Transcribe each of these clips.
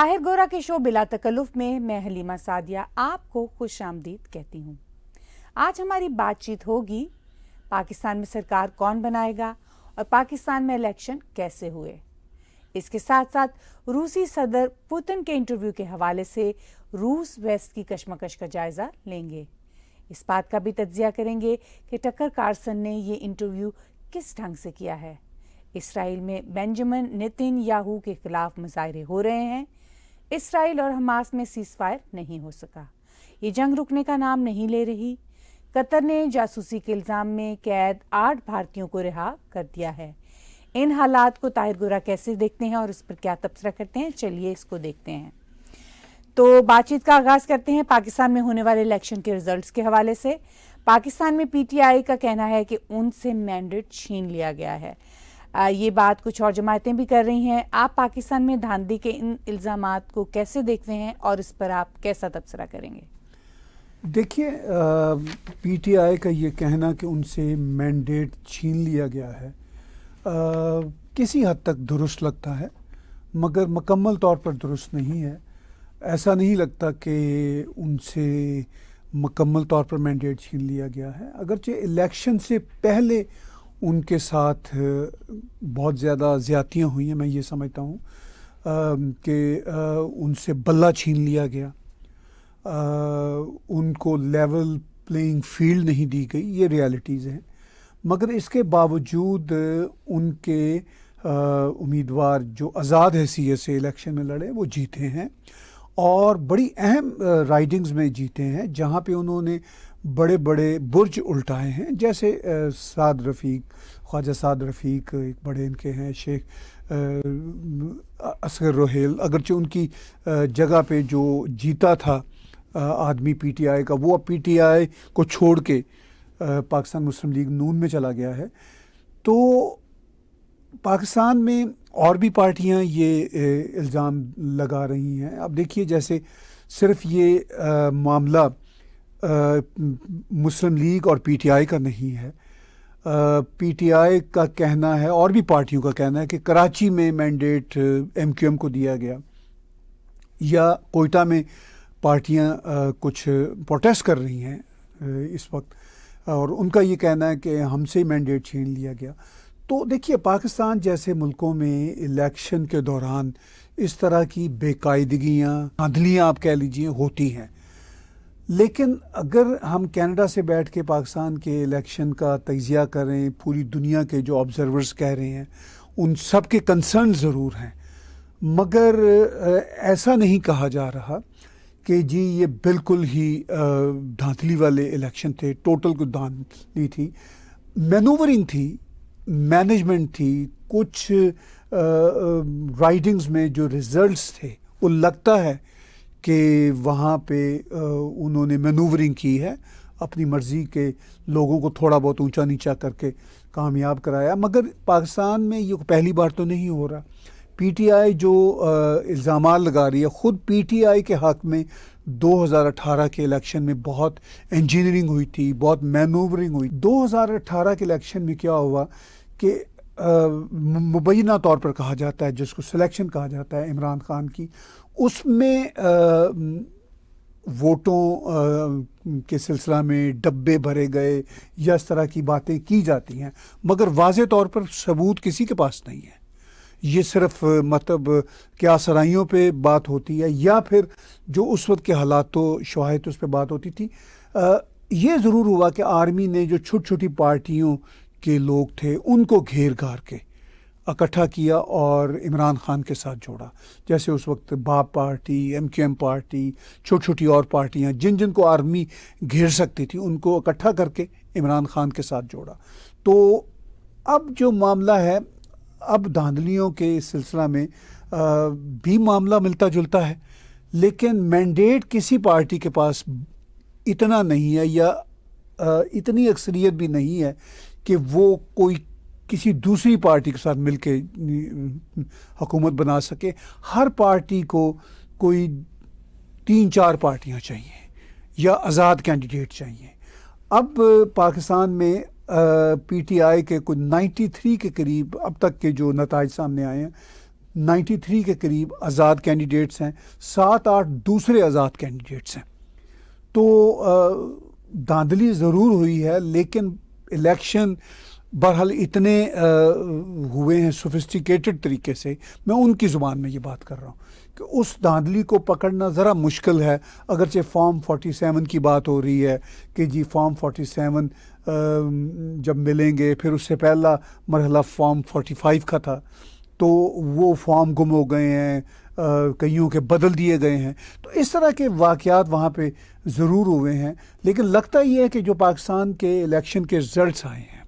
طاہر گورا کے شو بلا تکلف میں میں حلیمہ سعدیہ آپ کو خوش آمدید کہتی ہوں۔ آج ہماری بات چیت ہوگی پاکستان میں سرکار کون بنائے گا اور پاکستان میں الیکشن کیسے ہوئے۔ اس کے ساتھ ساتھ روسی صدر پوتن کے انٹرویو کے حوالے سے روس ویسٹ کی کشمکش کا جائزہ لیں گے۔ اس بات کا بھی تجزیہ کریں گے کہ ٹکر کارسن نے یہ انٹرویو کس ڈھنگ سے کیا ہے۔ اسرائیل میں بنجمن نیتن یاہو کے خلاف مظاہرے ہو رہے ہیں۔ اسرائیل اور حماس میں سیز فائر نہیں ہو سکا۔ یہ جنگ رکنے کا نام نہیں لے رہی۔ قطر نے جاسوسی کے الزام میں قید 8 بھارتیوں کو رہا کر دیا ہے۔ ان حالات کو طاہر گورا کیسے دیکھتے ہیں اور اس پر کیا تبصرہ کرتے ہیں، چلیے اس کو دیکھتے ہیں۔ تو بات چیت کا آغاز کرتے ہیں پاکستان میں ہونے والے الیکشن کے ریزلٹس کے حوالے سے۔ پاکستان میں پی ٹی آئی کا کہنا ہے کہ ان سے مینڈیٹ چھین لیا گیا ہے۔ یہ بات کچھ اور جماعتیں بھی کر رہی ہیں۔ آپ پاکستان میں دھاندلی کے ان الزامات کو کیسے دیکھتے ہیں اور اس پر آپ کیسا تبصرہ کریں گے؟ دیکھیے، پی ٹی آئی کا یہ کہنا کہ ان سے مینڈیٹ چھین لیا گیا ہے کسی حد تک درست لگتا ہے، مگر مکمل طور پر درست نہیں ہے۔ ایسا نہیں لگتا کہ ان سے مکمل طور پر مینڈیٹ چھین لیا گیا ہے، اگرچہ الیکشن سے پہلے ان کے ساتھ بہت زیادہ زیادتیاں ہوئی ہیں۔ میں یہ سمجھتا ہوں کہ ان سے بلہ چھین لیا گیا، ان کو لیول پلینگ فیلڈ نہیں دی گئی، یہ ریالٹیز ہیں۔ مگر اس کے باوجود ان کے امیدوار جو آزاد حیثیت سے الیکشن میں لڑے وہ جیتے ہیں، اور بڑی اہم رائڈنگز میں جیتے ہیں جہاں پہ انہوں نے بڑے بڑے برج الٹائے ہیں، جیسے خواجہ سعد رفیق ایک بڑے ان کے ہیں، شیخ اصغر روہیل، اگرچہ ان کی جگہ پہ جو جیتا تھا آدمی پی ٹی آئی کا، وہ اب پی ٹی آئی کو چھوڑ کے پاکستان مسلم لیگ نون میں چلا گیا ہے۔ تو پاکستان میں اور بھی پارٹیاں یہ الزام لگا رہی ہیں۔ اب دیکھیے، جیسے صرف یہ معاملہ مسلم لیگ اور پی ٹی آئی کا نہیں ہے۔ پی ٹی آئی کا کہنا ہے اور بھی پارٹیوں کا کہنا ہے کہ کراچی میں مینڈیٹ ایم کیو ایم کو دیا گیا، یا کوئٹہ میں پارٹیاں کچھ پروٹیسٹ کر رہی ہیں اس وقت، اور ان کا یہ کہنا ہے کہ ہم سے مینڈیٹ چھین لیا گیا۔ تو دیکھیے، پاکستان جیسے ملکوں میں الیکشن کے دوران اس طرح کی بے قاعدگیاں، دھاندلیاں آپ کہہ لیجیے، ہوتی ہیں۔ لیکن اگر ہم کینیڈا سے بیٹھ کے پاکستان کے الیکشن کا تجزیہ کریں، پوری دنیا کے جو آبزرورز کہہ رہے ہیں، ان سب کے کنسرن ضرور ہیں، مگر ایسا نہیں کہا جا رہا کہ جی یہ بالکل ہی دھاندلی والے الیکشن تھے۔ ٹوٹل کو دھاندلی تھی، مینوورنگ تھی، مینجمنٹ تھی، کچھ رائڈنگز میں جو ریزلٹس تھے وہ لگتا ہے کہ وہاں پہ انہوں نے مینوورنگ کی ہے، اپنی مرضی کے لوگوں کو تھوڑا بہت اونچا نیچا کر کے کامیاب کرایا۔ مگر پاکستان میں یہ پہلی بار تو نہیں ہو رہا۔ پی ٹی آئی جو الزامات لگا رہی ہے، خود پی ٹی آئی کے حق میں 2018 کے الیکشن میں بہت انجینئرنگ ہوئی تھی، بہت مینوورنگ ہوئی۔ 2018 کے الیکشن میں کیا ہوا کہ مبینہ طور پر کہا جاتا ہے، جس کو سلیکشن کہا جاتا ہے عمران خان کی، اس میں ووٹوں کے سلسلہ میں ڈبے بھرے گئے یا اس طرح کی باتیں کی جاتی ہیں، مگر واضح طور پر ثبوت کسی کے پاس نہیں ہے۔ یہ صرف مطلب کیا سرائیوں پہ بات ہوتی ہے، یا پھر جو اس وقت کے حالات و شواہد اس پہ بات ہوتی تھی۔ یہ ضرور ہوا کہ آرمی نے جو چھوٹی چھوٹی پارٹیوں کے لوگ تھے ان کو گھیر گھار کے اکٹھا کیا اور عمران خان کے ساتھ جوڑا، جیسے اس وقت BAP party, M Q M party, چھوٹی چھوٹی اور پارٹیاں جن کو آرمی گھیر سکتی تھی، ان کو اکٹھا کر کے عمران خان کے ساتھ جوڑا۔ تو اب جو معاملہ ہے، اب دھاندلیوں کے سلسلہ میں بھی معاملہ ملتا جلتا ہے، لیکن مینڈیٹ کسی پارٹی کے پاس اتنا نہیں ہے، یا اتنی اکثریت بھی نہیں ہے کہ وہ کوئی کسی دوسری پارٹی کے ساتھ مل کے حکومت بنا سکے۔ ہر پارٹی کو کوئی 3-4 پارٹیاں چاہیے یا آزاد کینڈیڈیٹ چاہیے۔ اب پاکستان میں پی ٹی آئی کے کچھ 93 کے قریب اب تک کے جو نتائج سامنے آئے ہیں، 93 کے قریب آزاد کینڈیڈیٹس ہیں، 7-8 دوسرے آزاد کینڈیڈیٹس ہیں. تو دھاندلی ضرور ہوئی ہے، لیکن الیکشن بہرحال اتنے ہوئے ہیں سوفسٹیکیٹڈ طریقے سے. میں ان کی زبان میں یہ بات کر رہا ہوں کہ اس دھاندلی کو پکڑنا ذرا مشکل ہے. اگرچہ فارم 47 کی بات ہو رہی ہے کہ جی فارم 47 جب ملیں گے، پھر اس سے پہلا مرحلہ فارم 45 کا تھا، تو وہ فارم گم ہو گئے ہیں، کئیوں کے بدل دیے گئے ہیں. تو اس طرح کے واقعات وہاں پہ ضرور ہوئے ہیں. لیکن لگتا یہ ہے کہ جو پاکستان کے الیکشن کے رزلٹس آئے ہیں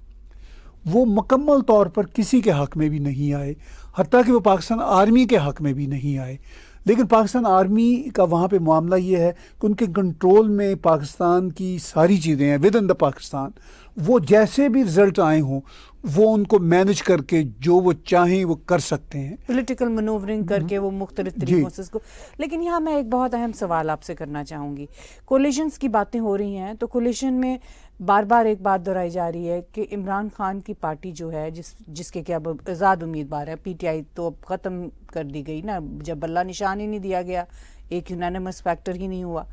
وہ مکمل طور پر کسی کے حق میں بھی نہیں آئے، حتیٰ کہ وہ پاکستان آرمی کے حق میں بھی نہیں آئے. لیکن پاکستان آرمی کا وہاں پہ معاملہ یہ ہے کہ ان کے کنٹرول میں پاکستان کی ساری چیزیں ہیں ود ان دا پاکستان. وہ جیسے بھی رزلٹ آئے ہوں وہ ان کو مینج کر کے جو وہ چاہیں وہ کر سکتے ہیں، پولیٹیکل منورنگ کر کے وہ مختلف طریقوں سے اس کو. لیکن یہاں میں ایک بہت اہم سوال آپ سے کرنا چاہوں گی. کولیشنز کی باتیں ہو رہی ہیں، تو کولیشن میں بار بار ایک بات دہرائی جا رہی ہے کہ عمران خان کی پارٹی جو ہے جس کے کہ اب آزاد امیدوار ہے، پی ٹی آئی تو اب ختم کر دی گئی نا، جب بلہ نشان ہی نہیں دیا گیا، ایک یونانیمس فیکٹر ہی نہیں ہوا،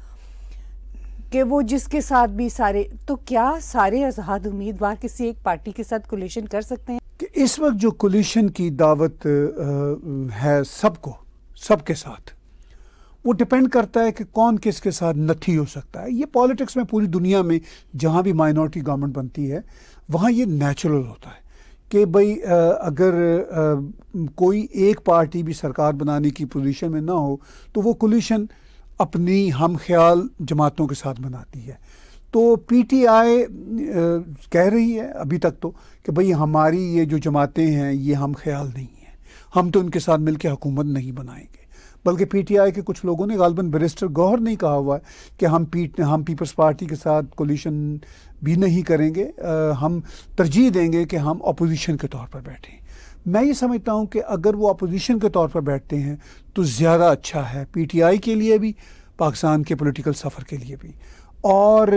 کہ وہ جس کے ساتھ بھی سارے، تو کیا سارے آزاد امیدوار کسی ایک پارٹی کے ساتھ کولیشن کر سکتے ہیں؟ کہ اس وقت جو کولیشن کی دعوت ہے سب کے ساتھ، وہ ڈپینڈ کرتا ہے کہ کون کس کے ساتھ نتھی ہو سکتا ہے. یہ پالیٹکس میں پوری دنیا میں جہاں بھی مائنورٹی گورنمنٹ بنتی ہے وہاں یہ نیچرل ہوتا ہے کہ بھئی اگر کوئی ایک پارٹی بھی سرکار بنانے کی پوزیشن میں نہ ہو تو وہ کولیشن اپنی ہم خیال جماعتوں کے ساتھ بناتی ہے. تو پی ٹی آئی کہہ رہی ہے ابھی تک تو کہ بھئی ہماری یہ جو جماعتیں ہیں یہ ہم خیال نہیں ہیں، ہم تو ان کے ساتھ مل کے حکومت نہیں بنائیں گے. بلکہ پی ٹی آئی کے کچھ لوگوں نے، غالباً بیرسٹر گوہر نے کہا ہوا ہے کہ ہم پیپلز پارٹی کے ساتھ کولیشن بھی نہیں کریں گے، ہم ترجیح دیں گے کہ ہم اپوزیشن کے طور پر بیٹھیں. میں یہ سمجھتا ہوں کہ اگر وہ اپوزیشن کے طور پر بیٹھتے ہیں تو زیادہ اچھا ہے پی ٹی آئی کے لیے بھی، پاکستان کے پولیٹیکل سفر کے لیے بھی. اور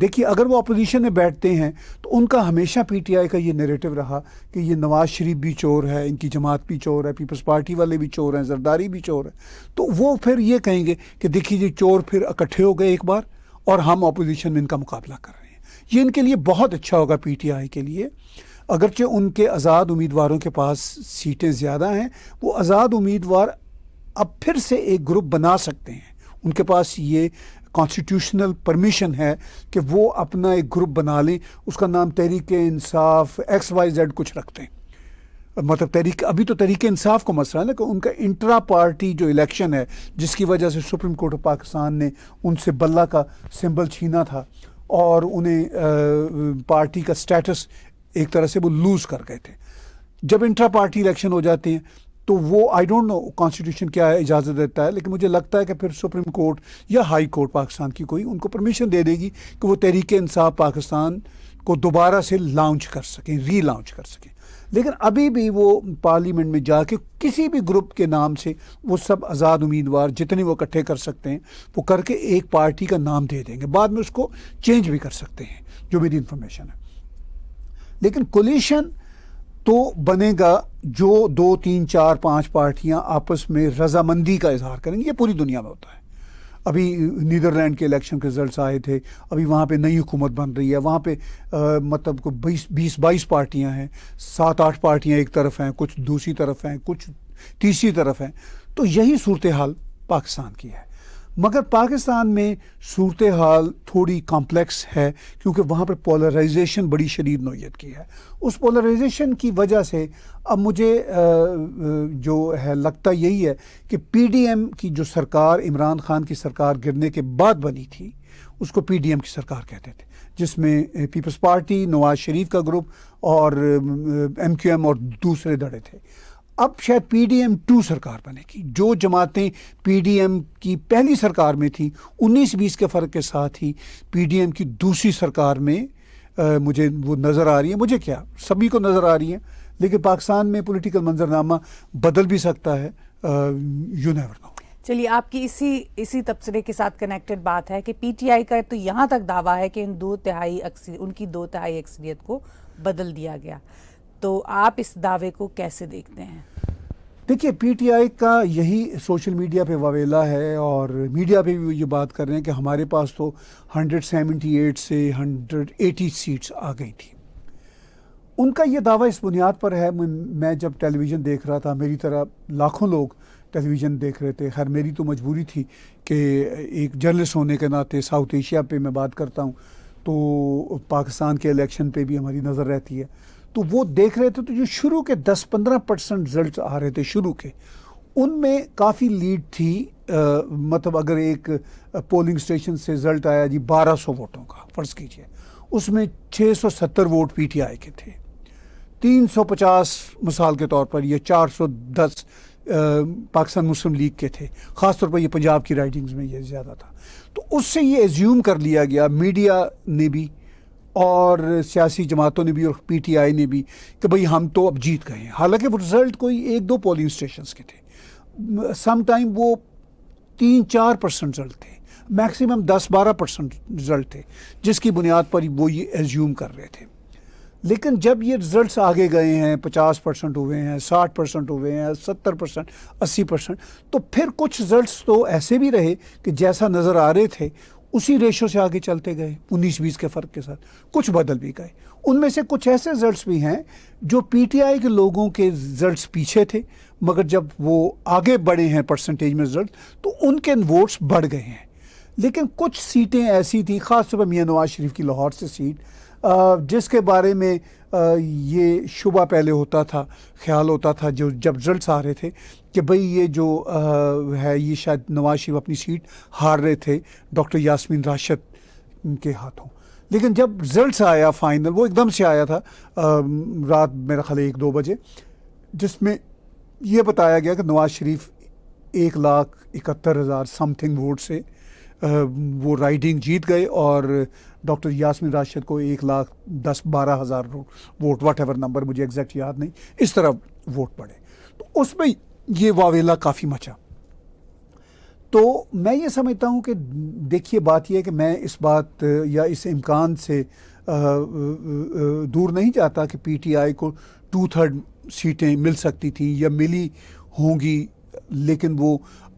دیکھیے اگر وہ اپوزیشن میں بیٹھتے ہیں تو ان کا ہمیشہ پی ٹی آئی کا یہ نیریٹو رہا کہ یہ نواز شریف بھی چور ہے، ان کی جماعت بھی چور ہے، پیپلز پارٹی والے بھی چور ہیں، زرداری بھی چور ہے. تو وہ پھر یہ کہیں گے کہ دیکھیے جی چور پھر اکٹھے ہو گئے ایک بار اور ہم اپوزیشن میں ان کا مقابلہ کر رہے ہیں. یہ ان کے لیے بہت اچھا ہوگا پی ٹی آئی کے لیے. اگرچہ ان کے آزاد امیدواروں کے پاس سیٹیں زیادہ ہیں، وہ آزاد امیدوار اب پھر سے ایک گروپ بنا سکتے ہیں. ان کے پاس یہ کانسٹیٹیوشنل پرمیشن ہے کہ وہ اپنا ایک گروپ بنا لیں، اس کا نام تحریک انصاف XYZ کچھ رکھتے ہیں. مطلب ابھی تو تحریک انصاف کو مسئلہ ہے نا کہ ان کا انٹرا پارٹی جو الیکشن ہے جس کی وجہ سے سپریم کورٹ آف پاکستان نے ان سے بلہ کا سمبل چھینا تھا اور انہیں پارٹی کا سٹیٹس ایک طرح سے وہ لوز کر گئے تھے. جب انٹرا پارٹی الیکشن ہو جاتے ہیں تو وہ آئی ڈونٹ نو کانسٹیٹیوشن کیا ہے اجازت دیتا ہے، لیکن مجھے لگتا ہے کہ پھر سپریم کورٹ یا ہائی کورٹ پاکستان کی کوئی ان کو پرمیشن دے دے گی کہ وہ تحریک انصاف پاکستان کو دوبارہ سے لانچ کر سکیں، ری لانچ کر سکیں. لیکن ابھی بھی وہ پارلیمنٹ میں جا کے کسی بھی گروپ کے نام سے وہ سب آزاد امیدوار جتنے وہ اکٹھے کر سکتے ہیں وہ کر کے ایک پارٹی کا نام دے دیں گے. بعد میں اس کو چینج بھی کر سکتے ہیں جو میری انفارمیشن ہے. لیکن کولیشن تو بنے گا جو 2 3 4 5 پارٹیاں آپس میں رضامندی کا اظہار کریں گے. یہ پوری دنیا میں ہوتا ہے. ابھی نیدرلینڈ کے الیکشن کے رزلٹس آئے تھے، ابھی وہاں پہ نئی حکومت بن رہی ہے، وہاں پہ مطلب 20-22 پارٹیاں ہیں، 7-8 پارٹیاں ایک طرف ہیں، کچھ دوسری طرف ہیں، کچھ تیسری طرف ہیں. تو یہی صورتحال پاکستان کی ہے. مگر پاکستان میں صورتحال تھوڑی کمپلیکس ہے کیونکہ وہاں پر پولرائزیشن بڑی شدید نوعیت کی ہے. اس پولرائزیشن کی وجہ سے اب مجھے جو ہے لگتا یہی ہے کہ پی ڈی ایم کی جو سرکار، عمران خان کی سرکار گرنے کے بعد بنی تھی، اس کو پی ڈی ایم کی سرکار کہتے تھے، جس میں پیپلز پارٹی، نواز شریف کا گروپ اور MQM اور دوسرے دڑے تھے. اب شاید پی ڈی ایم 2 سرکار بنے گی. جو جماعتیں پی ڈی ایم کی پہلی سرکار میں تھیں 19-20 کے فرق کے ساتھ ہی پی ڈی ایم کی دوسری سرکار میں مجھے وہ نظر آ رہی ہیں. مجھے کیا، سبھی کو نظر آ رہی ہیں. لیکن پاکستان میں پولیٹیکل منظرنامہ بدل بھی سکتا ہے، یو نیور نو. چلیے، آپ کی اسی تبصرے کے ساتھ کنیکٹڈ بات ہے کہ پی ٹی آئی کا تو یہاں تک دعویٰ ہے کہ ان کی 2 تہائی اکثریت کو بدل دیا گیا. تو آپ اس دعوے کو کیسے دیکھتے ہیں؟ دیکھیے پی ٹی آئی کا یہی سوشل میڈیا پہ واویلا ہے اور میڈیا پہ بھی یہ بات کر رہے ہیں کہ ہمارے پاس تو 178 سے 180 سیٹس آ گئی تھی. ان کا یہ دعویٰ اس بنیاد پر ہے، میں جب ٹیلی ویژن دیکھ رہا تھا، میری طرح لاکھوں لوگ ٹیلی ویژن دیکھ رہے تھے. خیر میری تو مجبوری تھی کہ ایک جرنلسٹ ہونے کے ناطے ساؤتھ ایشیا پہ میں بات کرتا ہوں، تو پاکستان کے الیکشن پہ بھی ہماری نظر رہتی ہے. تو وہ دیکھ رہے تھے تو جو شروع کے 10-15% رزلٹس آ رہے تھے شروع کے، ان میں کافی لیڈ تھی. مطلب اگر ایک پولنگ اسٹیشن سے رزلٹ آیا جی 1200 ووٹوں کا فرض کیجئے، اس میں 670 ووٹ پی ٹی آئی کے تھے، 350 مثال کے طور پر، یا 410 پاکستان مسلم لیگ کے تھے. خاص طور پر یہ پنجاب کی رائڈنگز میں یہ زیادہ تھا. تو اس سے یہ ایزیوم کر لیا گیا، میڈیا نے بھی اور سیاسی جماعتوں نے بھی اور پی ٹی آئی نے بھی، کہ بھئی ہم تو اب جیت گئے ہیں. حالانکہ وہ رزلٹ کوئی 1-2 پولنگ اسٹیشنز کے تھے، سم ٹائم وہ 3-4% رزلٹ تھے، میکسیمم 10-12% رزلٹ تھے، جس کی بنیاد پر وہ یہ ایزیوم کر رہے تھے. لیکن جب یہ رزلٹس آگے گئے ہیں، 50% ہوئے ہیں، 60% ہوئے ہیں، 70%، 80%، تو پھر کچھ رزلٹس تو ایسے بھی رہے کہ جیسا نظر آ رہے تھے اسی ریشو سے آگے چلتے گئے، 19-20 کے فرق کے ساتھ. کچھ بدل بھی گئے. ان میں سے کچھ ایسے رزلٹس بھی ہیں جو پی ٹی آئی کے لوگوں کے رزلٹس پیچھے تھے، مگر جب وہ آگے بڑھے ہیں پرسنٹیج میں رزلٹ، تو ان کے ووٹس بڑھ گئے ہیں. لیکن کچھ سیٹیں ایسی تھیں، خاص طور پر میاں نواز شریف کی لاہور سے سیٹ، جس کے بارے میں یہ شبہ پہلے ہوتا تھا، خیال ہوتا تھا جب رزلٹس آ رہے تھے کہ بھئی یہ جو ہے یہ شاید نواز شریف اپنی سیٹ ہار رہے تھے ڈاکٹر یاسمین راشد کے ہاتھوں. لیکن جب رزلٹس آیا فائنل، وہ ایک دم سے آیا تھا رات میرا خیال 1-2 بجے، جس میں یہ بتایا گیا کہ Nawaz Sharif 1,71,000 some thing vote سے وہ رائڈنگ جیت گئے، اور ڈاکٹر یاسمین راشد کو 1,10,12,000 ووٹ، واٹ ایور نمبر مجھے ایگزیکٹ یاد نہیں، اس طرح ووٹ پڑے. تو اس میں یہ واویلا کافی مچا. تو میں یہ سمجھتا ہوں کہ دیکھیے بات یہ ہے کہ میں اس بات یا اس امکان سے دور نہیں جاتا کہ پی ٹی آئی کو 2/3 سیٹیں مل سکتی تھیں یا ملی ہوں گی، لیکن وہ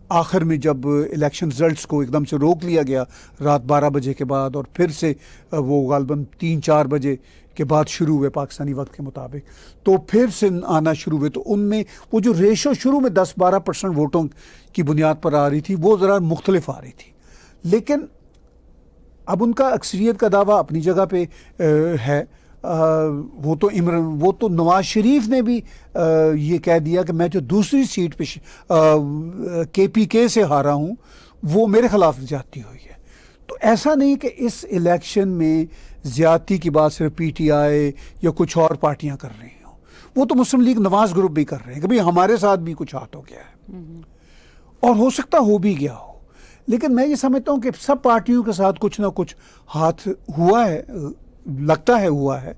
آخر میں جب الیکشن رزلٹس کو ایک دم سے روک لیا گیا رات 12 بجے کے بعد، اور پھر سے وہ غالباً 3-4 بجے کے بعد شروع ہوئے پاکستانی وقت کے مطابق، تو پھر سے آنا شروع ہوئے. تو ان میں وہ جو ریشو شروع میں 10-12% ووٹوں کی بنیاد پر آ رہی تھی، وہ ذرا مختلف آ رہی تھی. لیکن اب ان کا اکثریت کا دعویٰ اپنی جگہ پہ ہے. وہ تو نواز شریف نے بھی یہ کہہ دیا کہ میں جو دوسری سیٹ پہ کے پی کے سے ہارا ہوں وہ میرے خلاف زیادتی ہوئی ہے. تو ایسا نہیں کہ اس الیکشن میں زیادتی کی بات صرف پی ٹی آئی یا کچھ اور پارٹیاں کر رہی ہوں، وہ تو مسلم لیگ نواز گروپ بھی کر رہے ہیں کہ بھئی ہمارے ساتھ بھی کچھ ہاتھ ہو گیا ہے، اور ہو سکتا ہو بھی گیا ہو. لیکن میں یہ سمجھتا ہوں کہ سب پارٹیوں کے ساتھ کچھ نہ کچھ ہاتھ ہوا ہے، لگتا ہے ہوا ہے.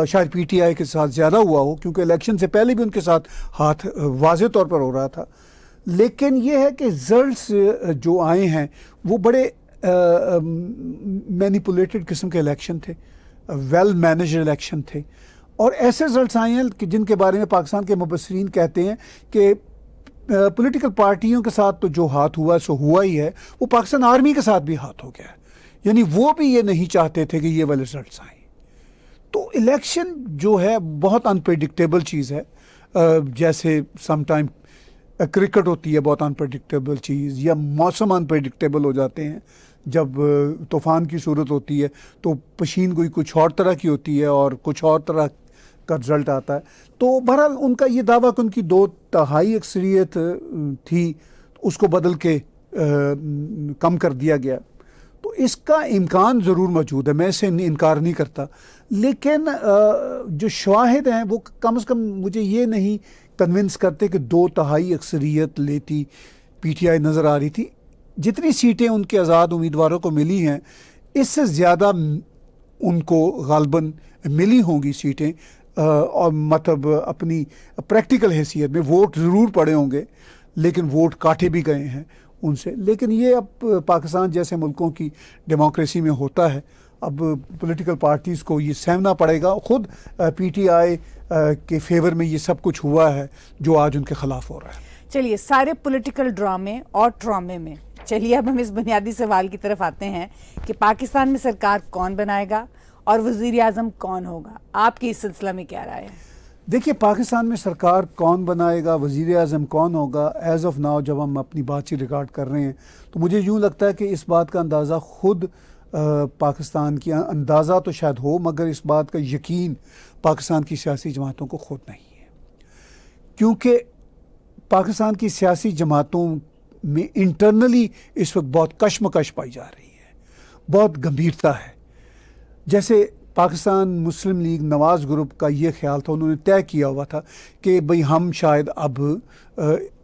شاید پی ٹی آئی کے ساتھ زیادہ ہوا ہو، کیونکہ الیکشن سے پہلے بھی ان کے ساتھ ہاتھ واضح طور پر ہو رہا تھا. لیکن یہ ہے کہ رزلٹس جو آئے ہیں وہ بڑے مینیپولیٹڈ قسم کے الیکشن تھے، ویل مینیجڈ الیکشن تھے، اور ایسے رزلٹس آئے ہیں کہ جن کے بارے میں پاکستان کے مبصرین کہتے ہیں کہ پولیٹیکل پارٹیوں کے ساتھ تو جو ہاتھ ہوا سو ہوا ہی ہے، وہ پاکستان آرمی کے ساتھ بھی ہاتھ ہو گیا ہے. یعنی وہ بھی یہ نہیں چاہتے تھے کہ یہ والے رزلٹس آئیں. تو الیکشن جو ہے بہت انپریڈکٹیبل چیز ہے، جیسے سم ٹائم کرکٹ ہوتی ہے بہت انپریڈکٹیبل چیز، یا موسم انپریڈکٹیبل ہو جاتے ہیں. جب طوفان کی صورت ہوتی ہے تو پشین گوئی کچھ اور طرح کی ہوتی ہے اور کچھ اور طرح کا رزلٹ آتا ہے. تو بہرحال ان کا یہ دعویٰ کہ ان کی 2/3 اکثریت تھی، اس کو بدل کے کم کر دیا گیا. تو اس کا امکان ضرور موجود ہے، میں اسے انکار نہیں کرتا. لیکن جو شواہد ہیں وہ کم از کم مجھے یہ نہیں کنونس کرتے کہ 2/3 اکثریت لیتی پی ٹی آئی نظر آ رہی تھی. جتنی سیٹیں ان کے آزاد امیدواروں کو ملی ہیں، اس سے زیادہ ان کو غالباً ملی ہوں گی سیٹیں، اور مطلب اپنی پریکٹیکل حیثیت میں ووٹ ضرور پڑے ہوں گے، لیکن ووٹ کاٹے بھی گئے ہیں ان سے. لیکن یہ اب پاکستان جیسے ملکوں کی ڈیموکریسی میں ہوتا ہے. اب پولیٹیکل پارٹیز کو یہ سہنا پڑے گا. خود پی ٹی آئی کے فیور میں یہ سب کچھ ہوا ہے جو آج ان کے خلاف ہو رہا ہے. چلیے سارے پولیٹیکل ڈرامے اور ٹرامے میں چلیے اب ہم اس بنیادی سوال کی طرف آتے ہیں کہ پاکستان میں سرکار کون بنائے گا اور وزیر اعظم کون ہوگا. آپ کی اس سلسلہ میں کیا رائے ہے؟ دیکھیے پاکستان میں سرکار کون بنائے گا, وزیر اعظم کون ہوگا, ایز آف ناؤ جب ہم اپنی بات چیت ریکارڈ کر رہے ہیں تو مجھے یوں لگتا ہے کہ اس بات کا اندازہ خود پاکستان کی اندازہ تو شاید ہو, مگر اس بات کا یقین پاکستان کی سیاسی جماعتوں کو خود نہیں ہے, کیونکہ پاکستان کی سیاسی جماعتوں میں انٹرنلی اس وقت بہت کشمکش پائی جا رہی ہے, بہت گمبھیرتا ہے. جیسے پاکستان مسلم لیگ نواز گروپ کا یہ خیال تھا, انہوں نے طے کیا ہوا تھا کہ بھئی ہم شاید اب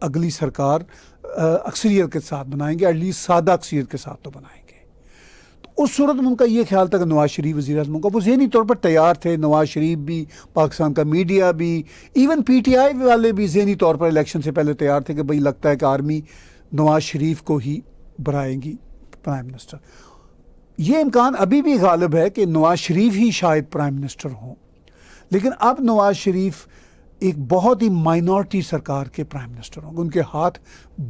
اگلی سرکار اکثریت کے ساتھ بنائیں گے, ایٹ لیسٹ سادہ اکثریت کے ساتھ تو بنائیں گے. تو اس صورت میں ان کا یہ خیال تھا کہ نواز شریف وزیر اعظم کا, وہ ذہنی طور پر تیار تھے. نواز شریف بھی, پاکستان کا میڈیا بھی, ایون پی ٹی آئی والے بھی ذہنی طور پر الیکشن سے پہلے تیار تھے کہ بھئی لگتا ہے کہ آرمی نواز شریف کو ہی بنائیں گی پرائم منسٹر. یہ امکان ابھی بھی غالب ہے کہ نواز شریف ہی شاید پرائم منسٹر ہوں, لیکن اب نواز شریف ایک بہت ہی مائنورٹی سرکار کے پرائم منسٹر ہوں گے, ان کے ہاتھ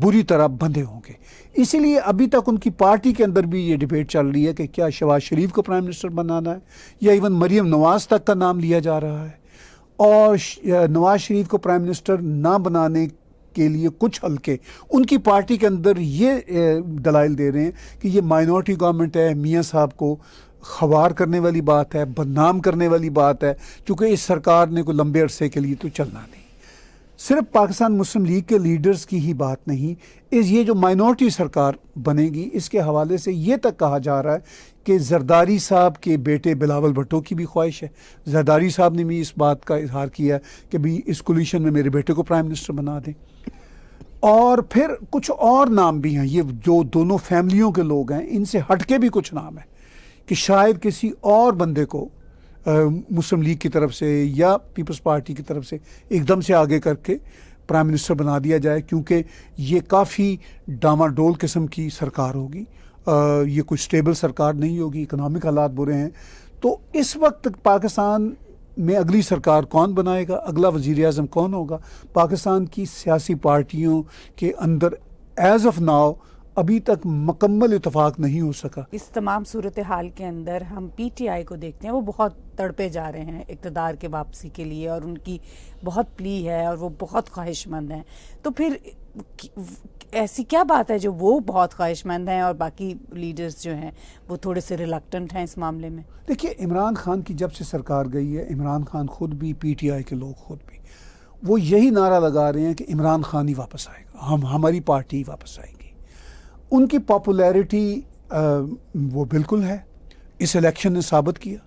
بری طرح بندھے ہوں گے. اسی لیے ابھی تک ان کی پارٹی کے اندر بھی یہ ڈیبیٹ چل رہی ہے کہ کیا شہباز شریف کو پرائم منسٹر بنانا ہے, یا ایون مریم نواز تک کا نام لیا جا رہا ہے. اور نواز شریف کو پرائم منسٹر نہ بنانے کے لیے کچھ حلقے ان کی پارٹی کے اندر یہ دلائل دے رہے ہیں کہ یہ مائنورٹی گورنمنٹ ہے, میاں صاحب کو خوار کرنے والی بات ہے, بدنام کرنے والی بات ہے, چونکہ اس سرکار نے کوئی لمبے عرصے کے لیے تو چلنا نہیں. صرف پاکستان مسلم لیگ کے لیڈرز کی ہی بات نہیں, یہ جو مائنورٹی سرکار بنے گی اس کے حوالے سے یہ تک کہا جا رہا ہے کہ زرداری صاحب کے بیٹے بلاول بھٹو کی بھی خواہش ہے. زرداری صاحب نے بھی اس بات کا اظہار کیا کہ بھی اس کولیشن میں میرے بیٹے کو پرائم منسٹر بنا دیں. اور پھر کچھ اور نام بھی ہیں, یہ جو دونوں فیملیوں کے لوگ ہیں ان سے ہٹ کے بھی کچھ نام ہیں کہ شاید کسی اور بندے کو مسلم لیگ کی طرف سے یا پیپلز پارٹی کی طرف سے ایک دم سے آگے کر کے پرائم منسٹر بنا دیا جائے, کیونکہ یہ کافی ڈاماڈول قسم کی سرکار ہوگی, یہ کوئی سٹیبل سرکار نہیں ہوگی, اکنامک حالات برے ہیں. تو اس وقت پاکستان میں اگلی سرکار کون بنائے گا, اگلا وزیر اعظم کون ہوگا, پاکستان کی سیاسی پارٹیوں کے اندر ایز آف ناؤ ابھی تک مکمل اتفاق نہیں ہو سکا. اس تمام صورتحال کے اندر ہم پی ٹی آئی کو دیکھتے ہیں, وہ بہت تڑپے جا رہے ہیں اقتدار کے واپسی کے لیے, اور ان کی بہت پلی ہے اور وہ بہت خواہش مند ہیں. تو پھر ایسی کیا بات ہے جو وہ بہت خواہش مند ہیں اور باقی لیڈرز جو ہیں وہ تھوڑے سے ریلکٹنٹ ہیں اس معاملے میں؟ دیکھیے عمران خان کی جب سے سرکار گئی ہے, عمران خان خود بھی, پی ٹی آئی کے لوگ خود بھی, وہ یہی نعرہ لگا رہے ہیں کہ عمران خان ہی واپس آئے گا, ہماری پارٹی ہی واپس آئے گی. ان کی پاپولیرٹی وہ بالکل ہے. اس الیکشن نے ثابت کیا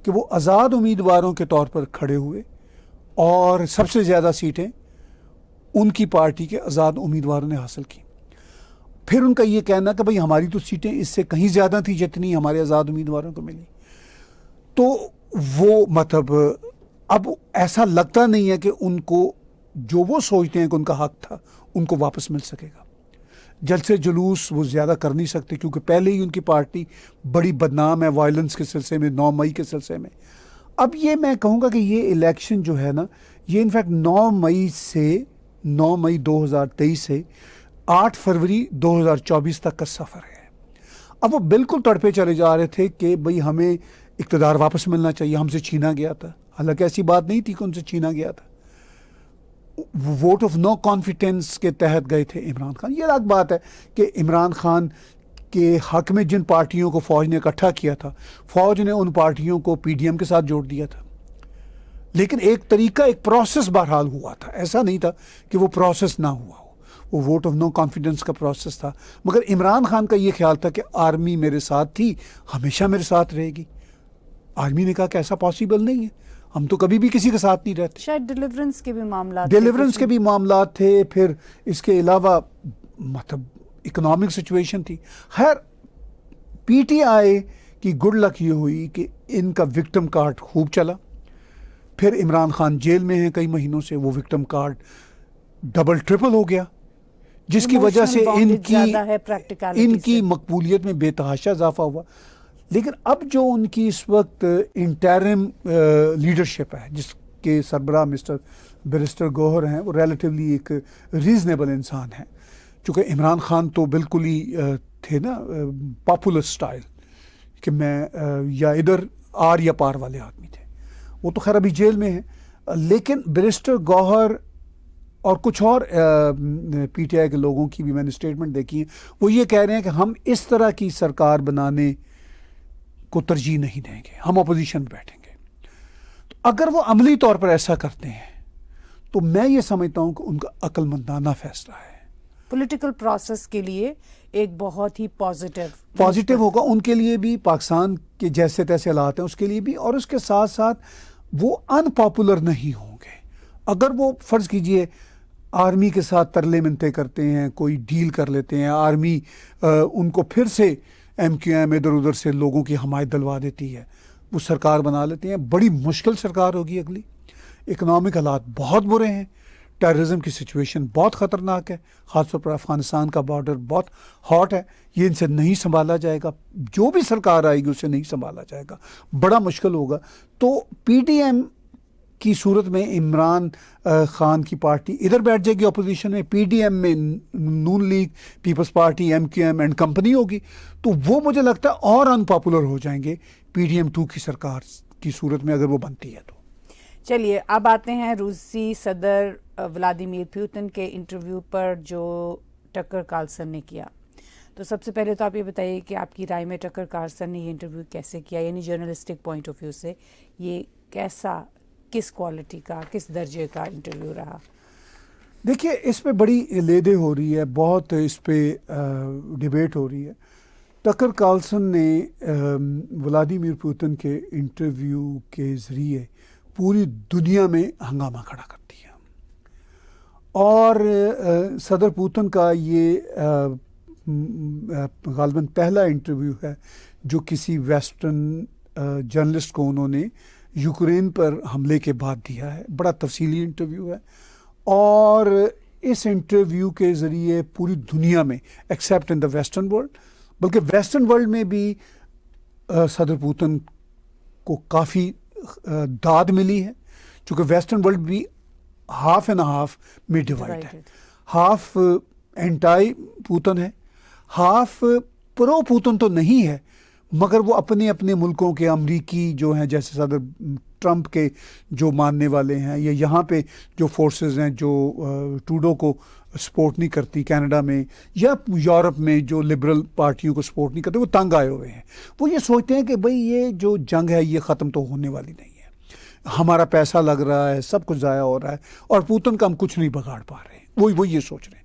کہ وہ آزاد امیدواروں کے طور پر کھڑے ہوئے اور سب سے زیادہ سیٹیں ان کی پارٹی کے آزاد امیدواروں نے حاصل کی. پھر ان کا یہ کہنا کہ بھئی ہماری تو سیٹیں اس سے کہیں زیادہ تھی جتنی ہمارے آزاد امیدواروں کو ملی. تو وہ مطلب اب ایسا لگتا نہیں ہے کہ ان کو جو وہ سوچتے ہیں کہ ان کا حق تھا ان کو واپس مل سکے گا. جلسے جلوس وہ زیادہ کر نہیں سکتے, کیونکہ پہلے ہی ان کی پارٹی بڑی بدنام ہے وائلنس کے سلسلے میں, 9 مئی کے سلسلے میں. اب یہ میں کہوں گا کہ یہ الیکشن جو ہے نا, یہ انفیکٹ 9 مئی 2023 سے 8 فروری 2024 تک کا سفر ہے. اب وہ بالکل تڑپے چلے جا رہے تھے کہ بھئی ہمیں اقتدار واپس ملنا چاہیے, ہم سے چھینا گیا تھا. حالانکہ ایسی بات نہیں تھی کہ ان سے چھینا گیا تھا. ووٹ آف نو کانفیڈنس کے تحت گئے تھے عمران خان. یہ الگ بات ہے کہ عمران خان کے حق میں جن پارٹیوں کو فوج نے اکٹھا کیا تھا, فوج نے ان پارٹیوں کو پی ڈی ایم کے ساتھ جوڑ دیا تھا. لیکن ایک طریقہ, ایک پروسیس بہرحال ہوا تھا. ایسا نہیں تھا کہ وہ پروسیس نہ ہوا ہو, وہ ووٹ آف نو کانفیڈنس کا پروسیس تھا. مگر عمران خان کا یہ خیال تھا کہ آرمی میرے ساتھ تھی, ہمیشہ میرے ساتھ رہے گی. آرمی نے کہا کہ ایسا پاسبل نہیں ہے, ہم تو کبھی بھی کسی کے ساتھ نہیں رہتے. شاید ڈیلیورنس کے بھی معاملات تھے, پھر اس کے علاوہ مطلب اکنامک سچویشن تھی. خیر پی ٹی آئی کی گڈ لک یہ ہوئی کہ ان کا وکٹم کارڈ خوب چلا. پھر عمران خان جیل میں ہیں کئی مہینوں سے, وہ وکٹم کارڈ ڈبل ٹرپل ہو گیا, جس کی وجہ سے ان کی مقبولیت میں بے تحاشا اضافہ ہوا. لیکن اب جو ان کی اس وقت انٹرم لیڈرشپ ہے جس کے سربراہ بیرسٹر گوہر ہیں، وہ ریلیٹیولی ایک ریزنیبل انسان ہیں. چونکہ عمران خان تو بالکل ہی تھے نا پاپولر سٹائل کہ میں یا ادھر آر یا پار والے آدمی تھے. وہ تو خیر ابھی جیل میں ہیں، لیکن بیرسٹر گوہر اور کچھ اور پی ٹی آئی کے لوگوں کی بھی میں نے اسٹیٹمنٹ دیکھی ہیں، وہ یہ کہہ رہے ہیں کہ ہم اس طرح کی سرکار بنانے کو ترجیح نہیں دیں گے، ہم اپوزیشن میں بیٹھیں گے. تو اگر وہ عملی طور پر ایسا کرتے ہیں تو میں یہ سمجھتا ہوں کہ ان کا عقل مندانہ فیصلہ ہے. پولیٹیکل پروسیس کے لیے ایک بہت ہی پازیٹیو ہوگا ان کے لیے بھی، پاکستان کے جیسے تیسے حالات ہیں اس کے لیے بھی، اور اس کے ساتھ ساتھ وہ ان پاپولر نہیں ہوں گے. اگر وہ فرض کیجئے آرمی کے ساتھ ترلے منتے کرتے ہیں، کوئی ڈیل کر لیتے ہیں، آرمی ان کو پھر سے ایم کیو ایم ادھر ادھر سے لوگوں کی حمایت دلوا دیتی ہے، وہ سرکار بنا لیتے ہیں، بڑی مشکل سرکار ہوگی اگلی. اکنامک حالات بہت برے ہیں، ٹیررزم کی سچویشن بہت خطرناک ہے، خاص طور پر افغانستان کا بارڈر بہت ہاٹ ہے، یہ ان سے نہیں سنبھالا جائے گا، جو بھی سرکار آئے گی اسے نہیں سنبھالا جائے گا، بڑا مشکل ہوگا. تو پی ٹی ایم کی صورت میں عمران خان کی پارٹی ادھر بیٹھ جائے گی اپوزیشن میں، پی ڈی ایم میں Noon League, Peoples Party, M Q M and company ہوگی، تو وہ مجھے لگتا ہے اور ان پاپولر ہو جائیں گے پی ڈی ایم 2 کی سرکار کی صورت میں اگر وہ بنتی ہے تو. چلیے اب آتے ہیں روسی صدر ولادیمیر پیوتن کے انٹرویو پر جو ٹکر کارلسن نے کیا. تو سب سے پہلے تو آپ یہ بتائیے کہ آپ کی رائے میں ٹکر کارلسن نے یہ انٹرویو کیسے کیا، یعنی جرنلسٹک پوائنٹ آف ویو سے یہ کیسا، کس کوالٹی کا، کس درجے کا انٹرویو رہا؟ دیکھیے اس پہ بڑی لیدے ہو رہی ہے، بہت اس پہ ڈیبیٹ ہو رہی ہے. ٹکر کارلسن نے ولادیمیر پوتن کے انٹرویو کے ذریعے پوری دنیا میں ہنگامہ کھڑا کر دیا، اور صدر پوتن کا یہ غالباً پہلا انٹرویو ہے جو کسی ویسٹرن جرنلسٹ کو انہوں نے یوکرین پر حملے کے بعد دیا ہے. بڑا تفصیلی انٹرویو ہے، اور اس انٹرویو کے ذریعے پوری دنیا میں accept in the western world, بلکہ ویسٹرن ورلڈ میں بھی صدر پوتن کو کافی داد ملی ہے، چونکہ ویسٹرن ورلڈ بھی ہاف اینڈ ہاف میں ڈیوائڈ ہے. ہاف اینٹائی پوتن ہے، ہاف پرو پوتن تو نہیں ہے، مگر وہ اپنے اپنے ملکوں کے امریکی جو ہیں، جیسے صدر ٹرمپ کے جو ماننے والے ہیں، یا یہاں پہ جو فورسز ہیں جو ٹروڈو کو سپورٹ نہیں کرتی کینیڈا میں، یا یورپ میں جو لبرل پارٹیوں کو سپورٹ نہیں کرتے، وہ تنگ آئے ہوئے ہیں. وہ یہ سوچتے ہیں کہ بھئی یہ جو جنگ ہے یہ ختم تو ہونے والی نہیں ہے، ہمارا پیسہ لگ رہا ہے، سب کچھ ضائع ہو رہا ہے، اور پوتن کا ہم کچھ نہیں بگاڑ پا رہے ہیں. وہ یہ سوچ رہے ہیں.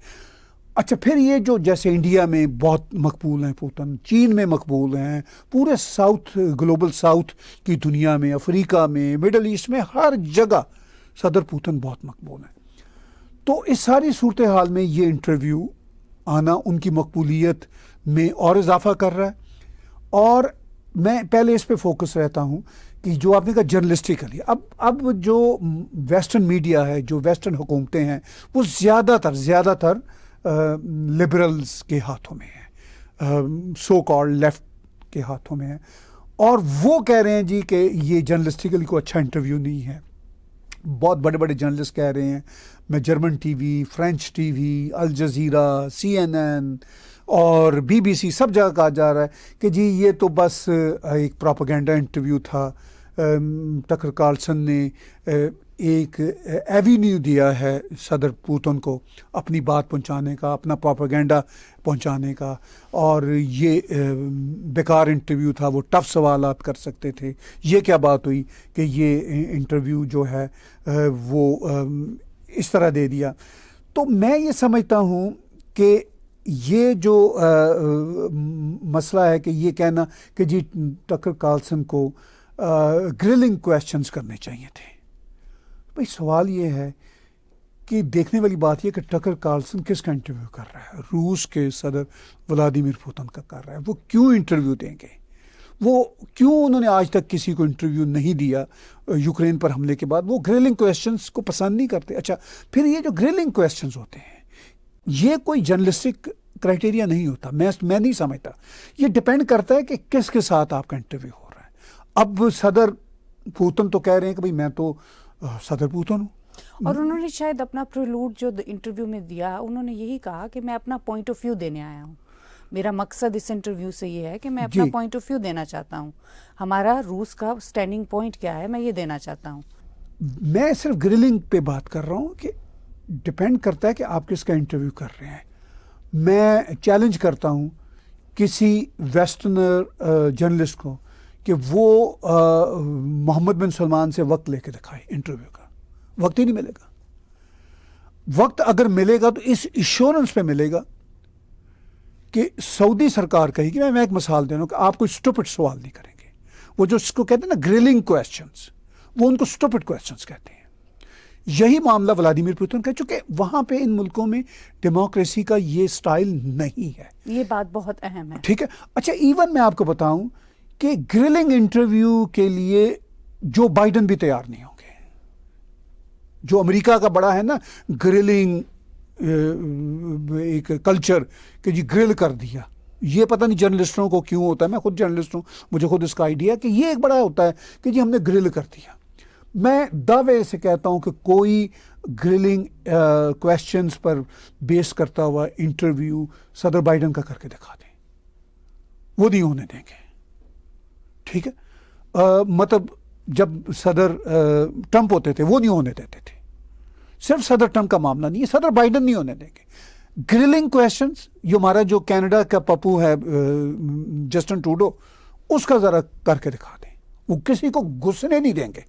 اچھا پھر یہ جو جیسے انڈیا میں بہت مقبول ہیں پوتن، چین میں مقبول ہیں، پورے ساؤتھ، گلوبل ساؤتھ کی دنیا میں، افریقہ میں، مڈل ایسٹ میں، ہر جگہ صدر پوتن بہت مقبول ہیں. تو اس ساری صورتحال میں یہ انٹرویو آنا ان کی مقبولیت میں اور اضافہ کر رہا ہے. اور میں پہلے اس پہ فوکس رہتا ہوں کہ جو آپ نے کہا جرنلسٹکلی، اب جو ویسٹرن میڈیا ہے، جو ویسٹرن حکومتیں ہیں، وہ زیادہ تر لبرلز کے ہاتھوں میں ہیں، سو کالڈ لیفٹ کے ہاتھوں میں ہیں، اور وہ کہہ رہے ہیں جی کہ یہ جرنلسٹکلی کوئی اچھا انٹرویو نہیں ہے. بہت بڑے بڑے جرنلسٹ کہہ رہے ہیں، میں German T V, French T V, Al Jazeera, CNN اور BBC سب جگہ کہا جا رہا ہے کہ جی یہ تو بس ایک پروپیگنڈا انٹرویو تھا. ٹکر کارلسن نے ایک ایوینیو دیا ہے صدر پوتن کو اپنی بات پہنچانے کا، اپنا پروپیگنڈا پہنچانے کا، اور یہ بیکار انٹرویو تھا، وہ ٹف سوالات کر سکتے تھے. یہ کیا بات ہوئی کہ یہ انٹرویو جو ہے وہ اس طرح دے دیا. تو میں یہ سمجھتا ہوں کہ یہ جو مسئلہ ہے کہ یہ کہنا کہ جی ٹکر کارلسن کو گرلنگ کویسچنز کرنے چاہیے تھے. بھئی سوال یہ ہے کہ دیکھنے والی بات یہ کہ ٹکر کارلسن کس کا انٹرویو کر رہا ہے؟ روس کے صدر ولادیمیر پوتن کا کر رہا ہے. وہ کیوں انٹرویو دیں گے؟ وہ کیوں انہوں نے آج تک کسی کو انٹرویو نہیں دیا یوکرین پر حملے کے بعد؟ وہ گرلنگ کویسچنز کو پسند نہیں کرتے. اچھا پھر یہ جو گرلنگ کویسچنز ہوتے ہیں، یہ کوئی جرنلسٹک کرائٹیریا نہیں ہوتا. میں نہیں سمجھتا. یہ ڈپینڈ کرتا ہے کہ کس کے ساتھ آپ کا انٹرویو ہو رہا ہے. اب صدر پوتن تو کہہ رہے ہیں کہ بھائی میں تو صدر پوتن ہوں, اور انہوں نے شاید اپنا پریلوڈ جو انٹرویو میں دیا, انہوں نے یہی کہا کہ میں اپنا پوائنٹ آف ویو دینے آیا ہوں. میرا مقصد اس انٹرویو سے یہ ہے کہ میں اپنا پوائنٹ آف ویو دینا چاہتا ہوں. ہمارا روس کا سٹینڈنگ پوائنٹ کیا ہے, میں یہ دینا چاہتا ہوں. میں صرف گرلنگ پہ بات کر رہا ہوں کہ ڈپینڈ کرتا ہے کہ آپ کس کا انٹرویو کر رہے ہیں. میں چیلنج کرتا ہوں کسی ویسٹرنر جرنلسٹ کو کہ وہ محمد بن سلمان سے وقت لے کے دکھائے انٹرویو کا. وقت ہی نہیں ملے گا. وقت اگر ملے گا تو اس ایشورنس پہ ملے گا کہ سعودی سرکار کہے گی, میں ایک مثال دے رہا ہوں کہ آپ کوئی اسٹوپڈ سوال نہیں کریں گے. وہ جو اس کو کہتے ہیں نا گرلنگ کویسچنس, وہ ان کو اسٹوپڈ کویسچنس کہتے ہیں. یہی معاملہ ولادیمیر پوتن کا, چونکہ وہاں پہ ان ملکوں میں ڈیموکریسی کا یہ سٹائل نہیں ہے. یہ بات بہت اہم ہے. ٹھیک ہے. اچھا, ایون میں آپ کو بتاؤں کہ گرلنگ انٹرویو کے لیے جو بائیڈن بھی تیار نہیں ہوں گے. جو امریکہ کا بڑا ہے نا گرلنگ ایک کلچر کہ جی گرل کر دیا, یہ پتہ نہیں جرنلسٹوں کو کیوں ہوتا ہے. میں خود جرنلسٹ ہوں, مجھے خود اس کا آئیڈیا کہ یہ ایک بڑا ہوتا ہے کہ جی ہم نے گرل کر دیا. میں دعوے سے کہتا ہوں کہ کوئی گرلنگ کویسچنز پر بیس کرتا ہوا انٹرویو صدر بائیڈن کا کر کے دکھا دیں, وہ نہیں ہونے دیں گے. ٹھیک ہے. مطلب جب صدر ٹرمپ ہوتے تھے وہ نہیں ہونے دیتے تھے. صرف صدر ٹرمپ کا معاملہ نہیں ہے, صدر بائیڈن نہیں ہونے دیں گے. گرلنگ کویسچنز جو ہمارا جو کینیڈا کا پپو ہے جسٹن ٹروڈو, اس کا ذرا کر کے دکھا دیں. وہ کسی کو گھسنے نہیں دیں گے.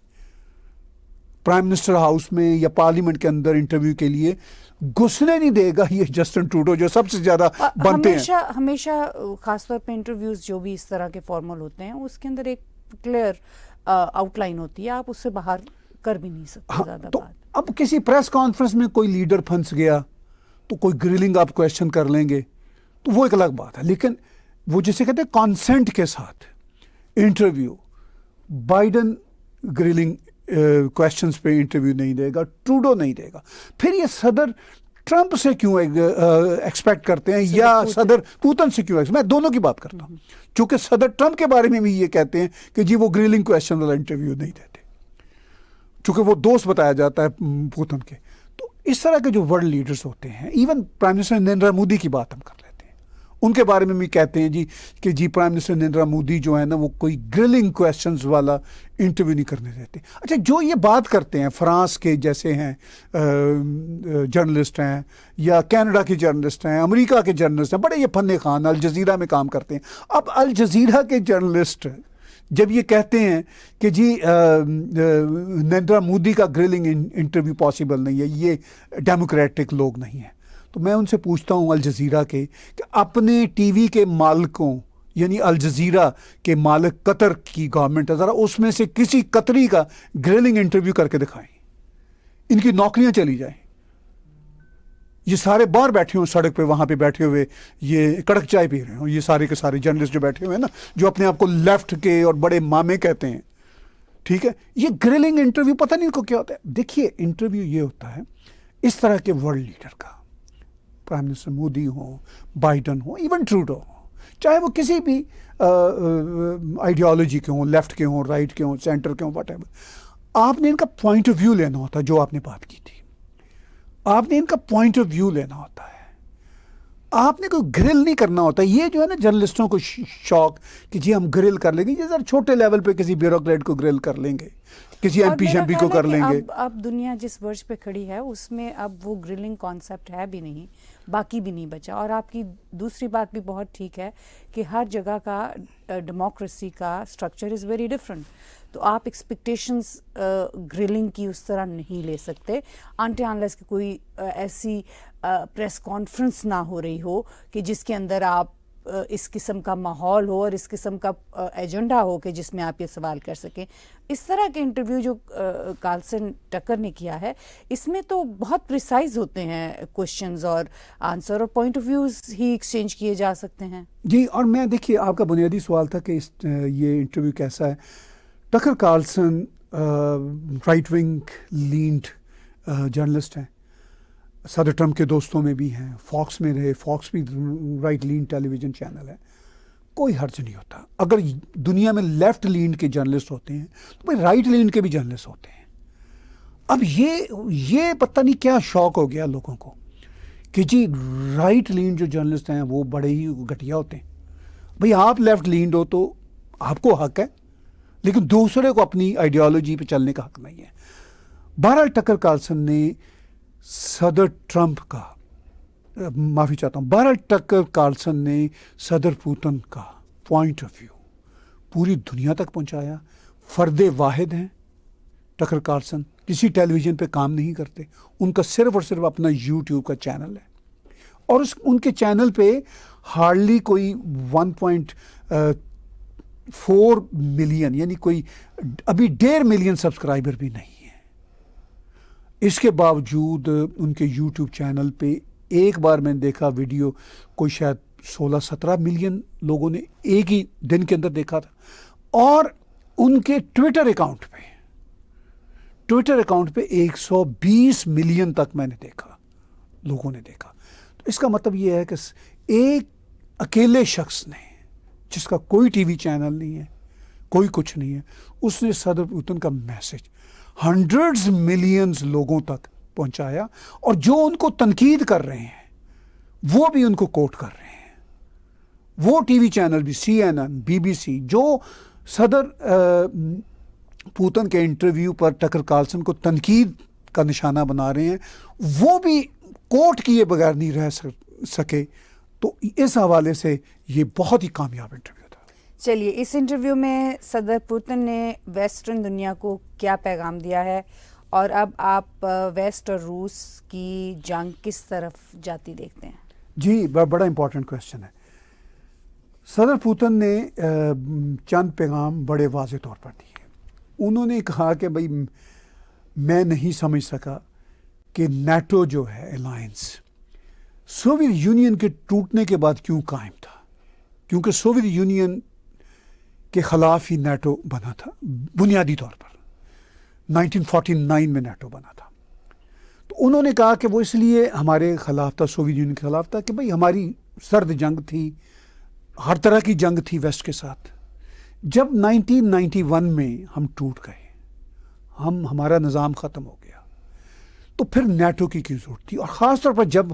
پرائم منسٹر ہاؤس میں یا پارلیمنٹ کے اندر انٹرویو کے لیے گھسنے نہیں دے گا یہ جسٹن ٹروڈو, جو سب سے زیادہ بنتے ہیں. ہمیشہ خاص طور پہ انٹرویوز جو بھی اس طرح کے فارمل ہوتے ہیں, اس کے اندر ایک کلیئر آؤٹ لائن ہوتی ہے, آپ اس سے باہر کر بھی نہیں سکتے زیادہ تو بات. اب کسی پریس کانفرنس میں کوئی لیڈر پھنس گیا تو کوئی گرلنگ آپ کویشچن کر لیں گے تو وہ ایک الگ بات ہے. لیکن وہ جسے کہتے ہیں کانسنٹ کے ساتھ انٹرویو, بائیڈن گرلنگ کویسچنس پہ انٹرویو نہیں دے گا, ٹروڈو نہیں دے گا. پھر یہ صدر ٹرمپ سے کیوں ایکسپیکٹ کرتے ہیں یا صدر پوتن سے کیوں؟ میں دونوں کی بات کرتا ہوں, چونکہ صدر ٹرمپ کے بارے میں بھی یہ کہتے ہیں کہ جی وہ گرلنگ کویسچن والا انٹرویو نہیں دیتے, چونکہ وہ دوست بتایا جاتا ہے پوتن کے. تو اس طرح کے جو ورلڈ لیڈرز ہوتے ہیں, even prime minister Narendra Modi کی بات ہم کر لیتے ہیں, ان کے بارے میں بھی کہتے ہیں جی کہ g prime minister Narendra Modi جو ہے نا وہ کوئی گرلنگ کویسچنز والا انٹرویو نہیں کرنے دیتے. اچھا, جو یہ بات کرتے ہیں فرانس کے جیسے ہیں جرنلسٹ ہیں, یا کینیڈا کے جرنلسٹ ہیں, امریکہ کے جرنلسٹ ہیں, بڑے یہ فن خان الجزیرہ میں کام کرتے ہیں. اب الجزیرہ کے جرنلسٹ جب یہ کہتے ہیں کہ جی نریندر مودی کا گرلنگ انٹرویو پاسبل نہیں ہے, یہ ڈیموکریٹک لوگ نہیں ہیں, تو میں ان سے پوچھتا ہوں الجزیرہ کے کہ اپنے ٹی وی کے مالکوں, یعنی الجزیرہ کے مالک قطر کی گورنمنٹ ہے, ذرا اس میں سے کسی قطری کا گرلنگ انٹرویو کر کے دکھائیں, ان کی نوکریاں چلی جائیں. یہ سارے باہر بیٹھے ہوں سڑک پہ, وہاں پہ بیٹھے ہوئے یہ کڑک چائے پی رہے ہوں, یہ سارے کے سارے جرنلسٹ جو بیٹھے ہوئے ہیں نا, جو اپنے آپ کو لیفٹ کے اور بڑے مامے کہتے ہیں. ٹھیک ہے. یہ گرلنگ انٹرویو پتہ نہیں ان کو کیا ہوتا ہے. دیکھیے انٹرویو یہ ہوتا ہے اس طرح کے ورلڈ لیڈر کا, پرائم منسٹر مودی ہوں, بائیڈن ہوں, ایون ٹروڈو ہوں, چاہے وہ کسی بھی آئیڈیالوجی کے ہوں, لیفٹ کے ہوں, رائٹ کے ہوں, سینٹر کے ہوں, واٹ ایور. آپ نے ان کا پوائنٹ آف ویو لینا ہوتا ہے. جو آپ نے بات کی تھی, آپ نے ان کا پوائنٹ آف ویو لینا ہوتا ہے. آپ نے کوئی گرل نہیں کرنا ہوتا. یہ جو ہے نا جرنلسٹوں کو شوق کہ جی ہم گرل کر لیں گے, یہ ذرا چھوٹے لیول پہ کسی بیوروکریٹ کو گرل کر لیں گے, کسی ایم پی شمپی کو کر لیں گے. اب دنیا جس ورج پہ کھڑی ہے اس میں اب وہ گرلنگ کانسیپٹ ہے بھی نہیں, باقی بھی نہیں بچا. اور آپ کی دوسری بات بھی بہت ٹھیک ہے کہ ہر جگہ کا ڈیموکریسی کا اسٹرکچر از ویری ڈفرینٹ. تو آپ ایکسپیکٹیشنز گرلنگ کی اس طرح نہیں لے سکتے انٹل انلیس کہ کوئی ایسی پریس کانفرنس نہ ہو رہی ہو کہ جس کے اندر آپ اس قسم کا ماحول ہو اور اس قسم کا ایجنڈا ہو کہ جس میں آپ یہ سوال کر سکیں. اس طرح کے انٹرویو جو کارلسن ٹکر نے کیا ہے, اس میں تو بہت پریسائز ہوتے ہیں کوشچنز اور آنسر, اور پوائنٹ آف ویوز ہی ایکسچینج کیے جا سکتے ہیں. جی, اور میں دیکھیے آپ کا بنیادی سوال تھا کہ یہ انٹرویو کیسا ہے. ٹکر کارلسن رائٹ ونگ لینڈ جرنلسٹ ہیں. صدر ٹرمپ کے دوستوں میں بھی ہیں، فاکس میں رہے، فاکس بھی رائٹ لین ٹیلی ویژن چینل ہے، کوئی حرج نہیں ہوتا. اگر دنیا میں لیفٹ لین کے جرنلسٹ ہوتے ہیں تو بھائی رائٹ لین کے بھی جرنلسٹ ہوتے ہیں. اب یہ پتہ نہیں کیا شوق ہو گیا لوگوں کو کہ جی رائٹ لین جو جرنلسٹ ہیں وہ بڑے ہی گھٹیا ہوتے ہیں. بھئی آپ لیفٹ لینڈ ہو تو آپ کو حق ہے، لیکن دوسرے کو اپنی آئیڈیالوجی پہ چلنے کا حق نہیں ہے. بہرحال ٹکر کارلسن نے صدر ٹرمپ کا معافی چاہتا ہوں، بہرحال ٹکر کارلسن نے صدر پوتن کا پوائنٹ آف ویو پوری دنیا تک پہنچایا. فرد واحد ہیں ٹکر کارلسن، کسی ٹیلی ویژن پہ کام نہیں کرتے، ان کا صرف اور صرف اپنا یوٹیوب کا چینل ہے، اور ان کے چینل پہ ہارڈلی کوئی 1.4 ملین یعنی کوئی ابھی 1.5 ملین سبسکرائبر بھی نہیں ہے. اس کے باوجود ان کے یوٹیوب چینل پہ ایک بار میں نے دیکھا ویڈیو کوئی شاید 16-17 ملین لوگوں نے ایک ہی دن کے اندر دیکھا تھا. اور ان کے ٹویٹر اکاؤنٹ پہ 120 ملین تک میں نے دیکھا، لوگوں نے دیکھا. تو اس کا مطلب یہ ہے کہ ایک اکیلے شخص نے جس کا کوئی ٹی وی چینل نہیں ہے، کوئی کچھ نہیں ہے، اس نے صدر پوتن کا میسج ہنڈریڈز ملینز لوگوں تک پہنچایا. اور جو ان کو تنقید کر رہے ہیں وہ بھی ان کو کوٹ کر رہے ہیں. وہ ٹی وی چینل بھی CNN BBC جو صدر پوتن کے انٹرویو پر ٹکر کارلسن کو تنقید کا نشانہ بنا رہے ہیں، وہ بھی کوٹ کیے بغیر نہیں رہ سکے. تو اس حوالے سے یہ بہت ہی کامیاب انٹرویو تھا. چلیے اس انٹرویو میں صدر پوتن نے ویسٹرن دنیا کو کیا پیغام دیا ہے، اور اب آپ ویسٹ اور روس کی جنگ کس طرف جاتی دیکھتے ہیں؟ جی بڑا امپورٹنٹ کویسچن ہے. صدر پوتن نے چند پیغام بڑے واضح طور پر دیے. انہوں نے کہا کہ بھائی میں نہیں سمجھ سکا کہ نیٹو جو ہے الائنس سوویت یونین کے ٹوٹنے کے بعد کیوں قائم تھا، کیونکہ سوویت یونین کے خلاف ہی نیٹو بنا تھا بنیادی طور پر. 1949 میں نیٹو بنا تھا. تو انہوں نے کہا کہ وہ اس لیے ہمارے خلاف تھا، سوویت یونین کے خلاف تھا کہ بھئی ہماری سرد جنگ تھی، ہر طرح کی جنگ تھی ویسٹ کے ساتھ. جب 1991 میں ہم ٹوٹ گئے، ہمارا نظام ختم ہو گیا، تو پھر نیٹو کی ضرورت تھی. اور خاص طور پر جب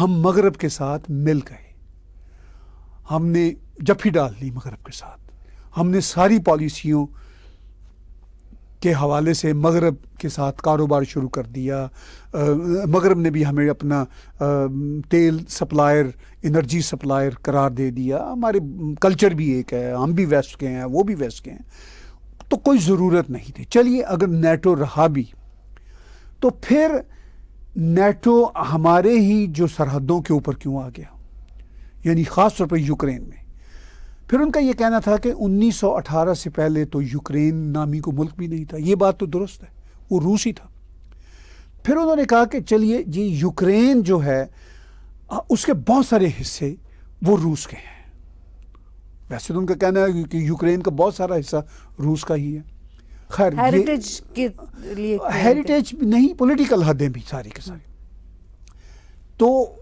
ہم مغرب کے ساتھ مل گئے، ہم نے جپھی ڈال لی مغرب کے ساتھ، ہم نے ساری پالیسیوں کے حوالے سے مغرب کے ساتھ کاروبار شروع کر دیا. مغرب نے بھی ہمیں اپنا تیل سپلائر، انرجی سپلائر قرار دے دیا. ہمارے کلچر بھی ایک ہے، ہم بھی ویسٹ کے ہیں، وہ بھی ویسٹ کے ہیں، تو کوئی ضرورت نہیں تھی. چلیے اگر نیٹو رہا بھی تو پھر نیٹو ہمارے ہی جو سرحدوں کے اوپر کیوں آ گیا، یعنی خاص طور پر یوکرین میں. پھر ان کا یہ کہنا تھا کہ 1918 سے پہلے تو یوکرین نامی کو ملک بھی نہیں تھا. یہ بات تو درست ہے، وہ روس ہی تھا. پھر انہوں نے کہا کہ چلیے جی یوکرین جو ہے اس کے بہت سارے حصے وہ روس کے ہیں. ویسے تو ان کا کہنا ہے کہ یوکرین کا بہت سارا حصہ روس کا ہی ہے. خیر ہیریٹیج کے لیے ہیریٹیج نہیں، پولیٹیکل حدیں بھی ساری کے ساری. تو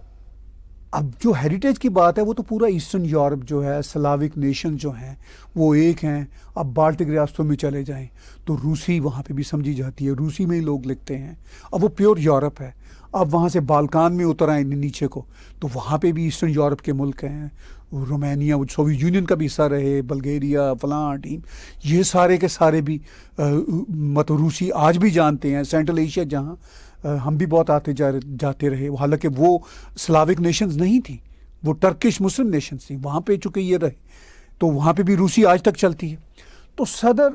اب جو ہیریٹیج کی بات ہے وہ تو پورا ایسٹرن یورپ جو ہے، سلاوک نیشن جو ہیں وہ ایک ہیں. اب بالٹک ریاستوں میں چلے جائیں تو روسی وہاں پہ بھی سمجھی جاتی ہے، روسی میں ہی لوگ لکھتے ہیں. اب وہ پیور یورپ ہے. اب وہاں سے بالکان میں اتر آئیں نیچے کو تو وہاں پہ بھی ایسٹرن یورپ کے ملک ہیں. رومانیہ وہ سوویت یونین کا بھی حصہ رہے، بلگیریا، فلاں ٹیم، یہ سارے کے سارے بھی مطلب روسی آج بھی جانتے ہیں. سینٹرل ایشیا جہاں ہم بھی بہت آتے جاتے رہے، حالانکہ وہ سلاوک نیشنز نہیں تھیں، وہ ٹرکش مسلم نیشنز تھیں. وہاں پہ چونکہ یہ رہے تو وہاں پہ بھی روسی آج تک چلتی ہے. تو صدر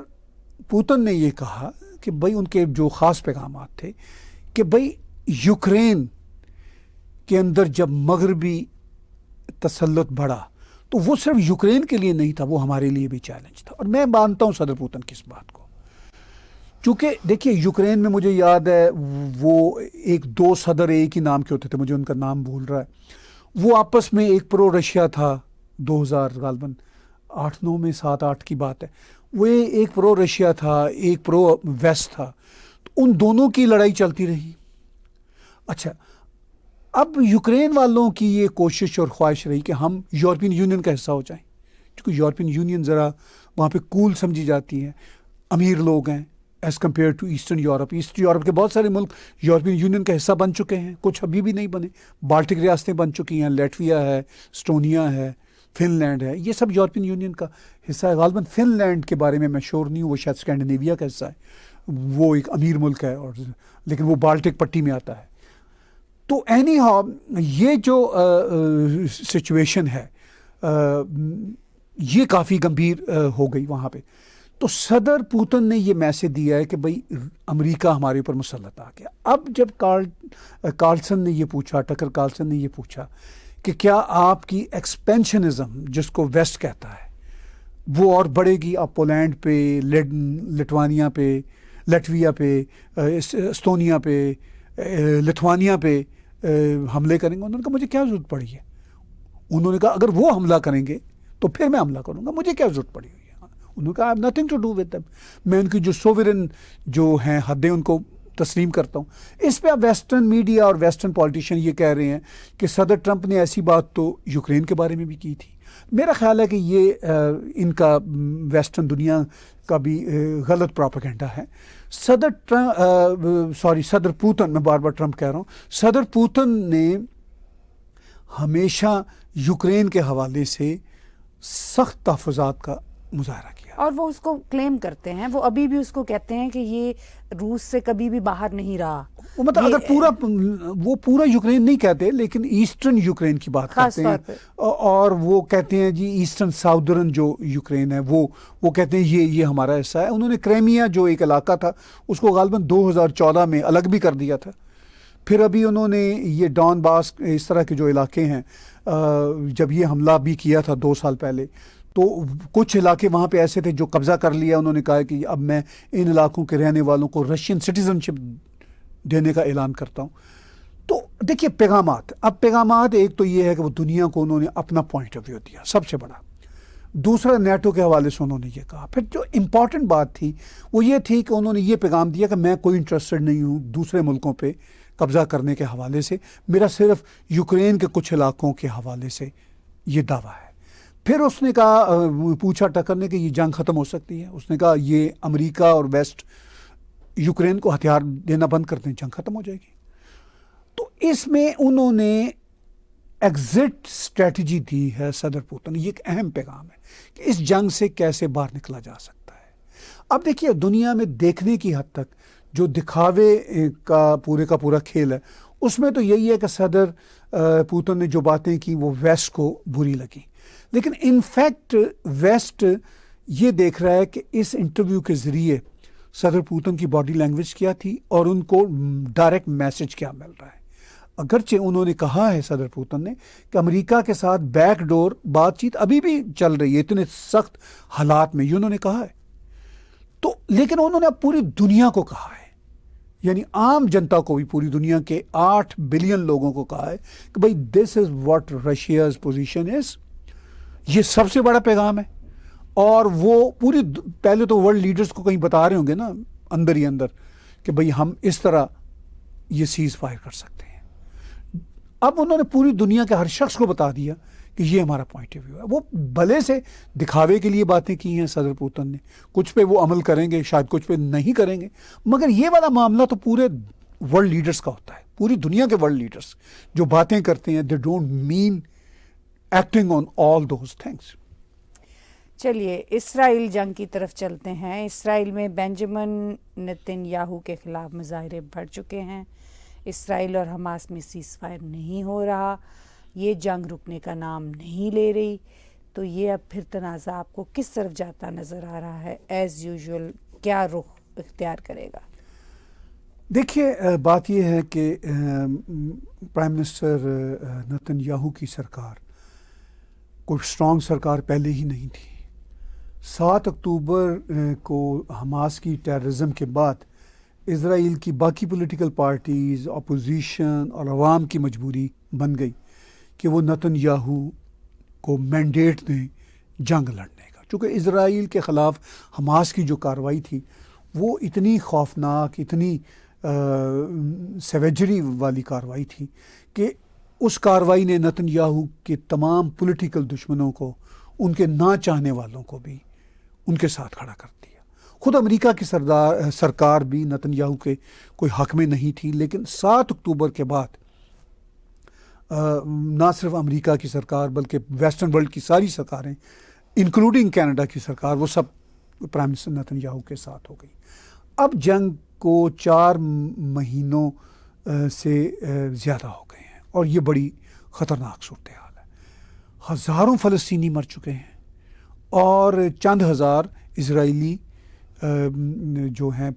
پوتن نے یہ کہا کہ بھائی ان کے جو خاص پیغامات تھے کہ بھائی یوکرین کے اندر جب مغربی تسلط بڑھا تو وہ صرف یوکرین کے لیے نہیں تھا، وہ ہمارے لیے بھی چیلنج تھا. اور میں مانتا ہوں صدر پوتن کی اس بات کو، چونکہ دیکھیے یوکرین میں مجھے یاد ہے وہ دو صدر ایک ہی نام کے ہوتے تھے، مجھے ان کا نام بھول رہا ہے. وہ آپس میں ایک پرو رشیا تھا 2000 غالباً 8-9 میں 7-8 کی بات ہے. وہ ایک پرو رشیا تھا، ایک پرو ویسٹ تھا. تو ان دونوں کی لڑائی چلتی رہی. اچھا اب یوکرین والوں کی یہ کوشش اور خواہش رہی کہ ہم یورپین یونین کا حصہ ہو جائیں، کیونکہ یورپین یونین ذرا وہاں پہ کول سمجھی جاتی ہے، امیر لوگ ہیں as compare to eastern Europe. East Europe کے بہت سارے ملک یورپین یونین کا حصہ بن چکے ہیں، کچھ ابھی بھی نہیں بنے. بالٹک ریاستیں بن چکی ہیں، لیٹویا ہے، اسٹونیا ہے، فن لینڈ ہے، یہ سب یورپین یونین کا حصہ ہے. غالباً فن لینڈ کے بارے میں شور نہیں ہوں، وہ شاید اسکینڈینیویا کا حصہ ہے، وہ ایک امیر ملک ہے، اور لیکن وہ بالٹک پٹی میں آتا ہے. تو اینی ہاؤ یہ جو سچویشن ہے یہ کافی گمبھیر ہو گئی وہاں پہ. تو صدر پوتن نے یہ میسج دیا ہے کہ بھائی امریکہ ہمارے اوپر مسلط آ گیا. اب جب کارلسن نے یہ پوچھا، ٹکر کارلسن نے یہ پوچھا کہ کیا آپ کی ایکسپینشنزم جس کو ویسٹ کہتا ہے وہ اور بڑھے گی، آپ پولینڈ پہ، لٹوانیا پہ، لٹویا پہ، استونیا پہ، لتھوانیا پہ حملے کریں گے؟ انہوں نے کہا مجھے کیا ضرورت پڑی ہے. انہوں نے کہا اگر وہ حملہ کریں گے تو پھر میں حملہ کروں گا، مجھے کیا ضرورت پڑی ہوئی ہے. انہوں نے کہا I have nothing to do with them. میں ان کی جو سوورن جو ہیں حدیں ان کو تسلیم کرتا ہوں. اس پہ اب ویسٹرن میڈیا اور ویسٹرن پولیٹیشین یہ کہہ رہے ہیں کہ صدر ٹرمپ نے ایسی بات تو یوکرین کے بارے میں بھی کی تھی. میرا خیال ہے کہ یہ ان کا ویسٹرن دنیا کا بھی غلط پروپیگنڈا ہے. صدر پوتن، میں بار بار ٹرمپ کہہ رہا ہوں، صدر پوتن نے ہمیشہ یوکرین کے حوالے سے سخت تحفظات کا مظاہرہ کیا، اور وہ اس کو کلیم کرتے ہیں، وہ ابھی بھی اس کو کہتے ہیں کہ یہ روس سے کبھی بھی باہر نہیں رہا. مطلب اگر وہ پورا یوکرین نہیں کہتے لیکن ایسٹرن یوکرین کی بات کرتے ہیں، اور وہ کہتے ہیں جی ایسٹرن ساؤدرن جو یوکرین ہے وہ کہتے ہیں یہ ہمارا حصہ ہے. انہوں نے کریمیا جو ایک علاقہ تھا اس کو غالباً 2014 میں الگ بھی کر دیا تھا. پھر ابھی انہوں نے یہ ڈان باس اس طرح کے جو علاقے ہیں، جب یہ حملہ بھی کیا تھا 2 سال پہلے تو کچھ علاقے وہاں پہ ایسے تھے جو قبضہ کر لیا. انہوں نے کہا کہ اب میں ان علاقوں کے رہنے والوں کو رشین سٹیزن شپ دینے کا اعلان کرتا ہوں. تو دیکھیے پیغامات ایک تو یہ ہے کہ وہ دنیا کو انہوں نے اپنا پوائنٹ آف ویو دیا سب سے بڑا. دوسرا نیٹو کے حوالے سے انہوں نے یہ کہا. پھر جو امپورٹنٹ بات تھی وہ یہ تھی کہ انہوں نے یہ پیغام دیا کہ میں کوئی انٹرسٹڈ نہیں ہوں دوسرے ملکوں پہ قبضہ کرنے کے حوالے سے، میرا صرف یوکرین کے کچھ علاقوں کے حوالے سے یہ دعویٰ ہے. پھر اس نے کہا، پوچھا ٹکر نے کہ یہ جنگ ختم ہو سکتی ہے. اس نے کہا یہ امریکہ اور ویسٹ یوکرین کو ہتھیار دینا بند کر دیں، جنگ ختم ہو جائے گی. تو اس میں انہوں نے ایگزٹ اسٹریٹجی دی ہے صدر پوتن. یہ ایک اہم پیغام ہے کہ اس جنگ سے کیسے باہر نکلا جا سکتا ہے. اب دیکھیے دنیا میں دیکھنے کی حد تک جو دکھاوے کا پورا کھیل ہے اس میں تو یہی ہے کہ صدر پوتن نے جو باتیں کی وہ ویسٹ کو بری لگی، لیکن انفیکٹ ویسٹ یہ دیکھ رہا ہے کہ اس انٹرویو کے ذریعے صدر پوتن کی باڈی لینگویج کیا تھی اور ان کو ڈائریکٹ میسج کیا مل رہا ہے. اگرچہ انہوں نے کہا ہے صدر پوتن نے کہ امریکہ کے ساتھ بیک ڈور بات چیت ابھی بھی چل رہی ہے اتنے سخت حالات میں، یہ انہوں نے کہا ہے. تو لیکن انہوں نے اب پوری دنیا کو کہا ہے، یعنی عام جنتا کو بھی، پوری دنیا کے 8 بلین لوگوں کو کہا ہے کہ بھائی this is what Russia's position is. یہ سب سے بڑا پیغام ہے. اور وہ پہلے تو ورلڈ لیڈرز کو کہیں بتا رہے ہوں گے نا اندر ہی اندر کہ بھئی ہم اس طرح یہ سیز فائر کر سکتے ہیں. اب انہوں نے پوری دنیا کے ہر شخص کو بتا دیا کہ یہ ہمارا پوائنٹ آف ویو ہے. وہ بھلے سے دکھاوے کے لیے باتیں کی ہیں صدر پوتن نے، کچھ پہ وہ عمل کریں گے، شاید کچھ پہ نہیں کریں گے، مگر یہ والا معاملہ تو پورے ورلڈ لیڈرز کا ہوتا ہے. پوری دنیا کے ورلڈ لیڈرز جو باتیں کرتے ہیں، they don't mean acting on all those things. چلیے اسرائیل جنگ کی طرف چلتے ہیں. اسرائیل میں بینجامن نتن یاہو کے خلاف مظاہرے بڑھ چکے ہیں. اسرائیل اور حماس میں سیز فائر نہیں ہو رہا، یہ جنگ رکنے کا نام نہیں لے رہی. تو یہ اب پھر تنازع آپ کو کس طرف جاتا نظر آ رہا ہے؟ ایز یوزول کیا رخ اختیار کرے گا؟ دیکھیے بات یہ ہے کہ پرائم منسٹر نتن یاہو کی سرکار کوئی اسٹرانگ سرکار پہلے ہی نہیں تھی. 7 اکتوبر کو حماس کی ٹیررزم کے بعد اسرائیل کی باقی پولیٹیکل پارٹیز، اپوزیشن اور عوام کی مجبوری بن گئی کہ وہ نتن یاہو کو مینڈیٹ دیں جنگ لڑنے کا. چونکہ اسرائیل کے خلاف حماس کی جو کارروائی تھی وہ اتنی خوفناک، اتنی سیویجری والی کارروائی تھی کہ اس کارروائی نے نتن-یاہو کے تمام پولیٹیکل دشمنوں کو، ان کے نہ چاہنے والوں کو بھی ان کے ساتھ کھڑا کر دیا۔ خود امریکہ کی سرکار بھی نتن-یاہو کے کوئی حق میں نہیں تھی، لیکن 7 اکتوبر کے بعد نہ صرف امریکہ کی سرکار بلکہ ویسٹرن ورلڈ کی ساری سرکاریں انکلوڈنگ کینیڈا کی سرکار، وہ سب پرائم منسٹر نتن-یاہو کے ساتھ ہو گئی۔ اب جنگ کو 4 مہینوں سے زیادہ ہو گئے ہیں اور یہ بڑی خطرناک صورتحال ہے۔ ہزاروں فلسطینی مر چکے ہیں اور چند ہزار اسرائیلی جو ہیں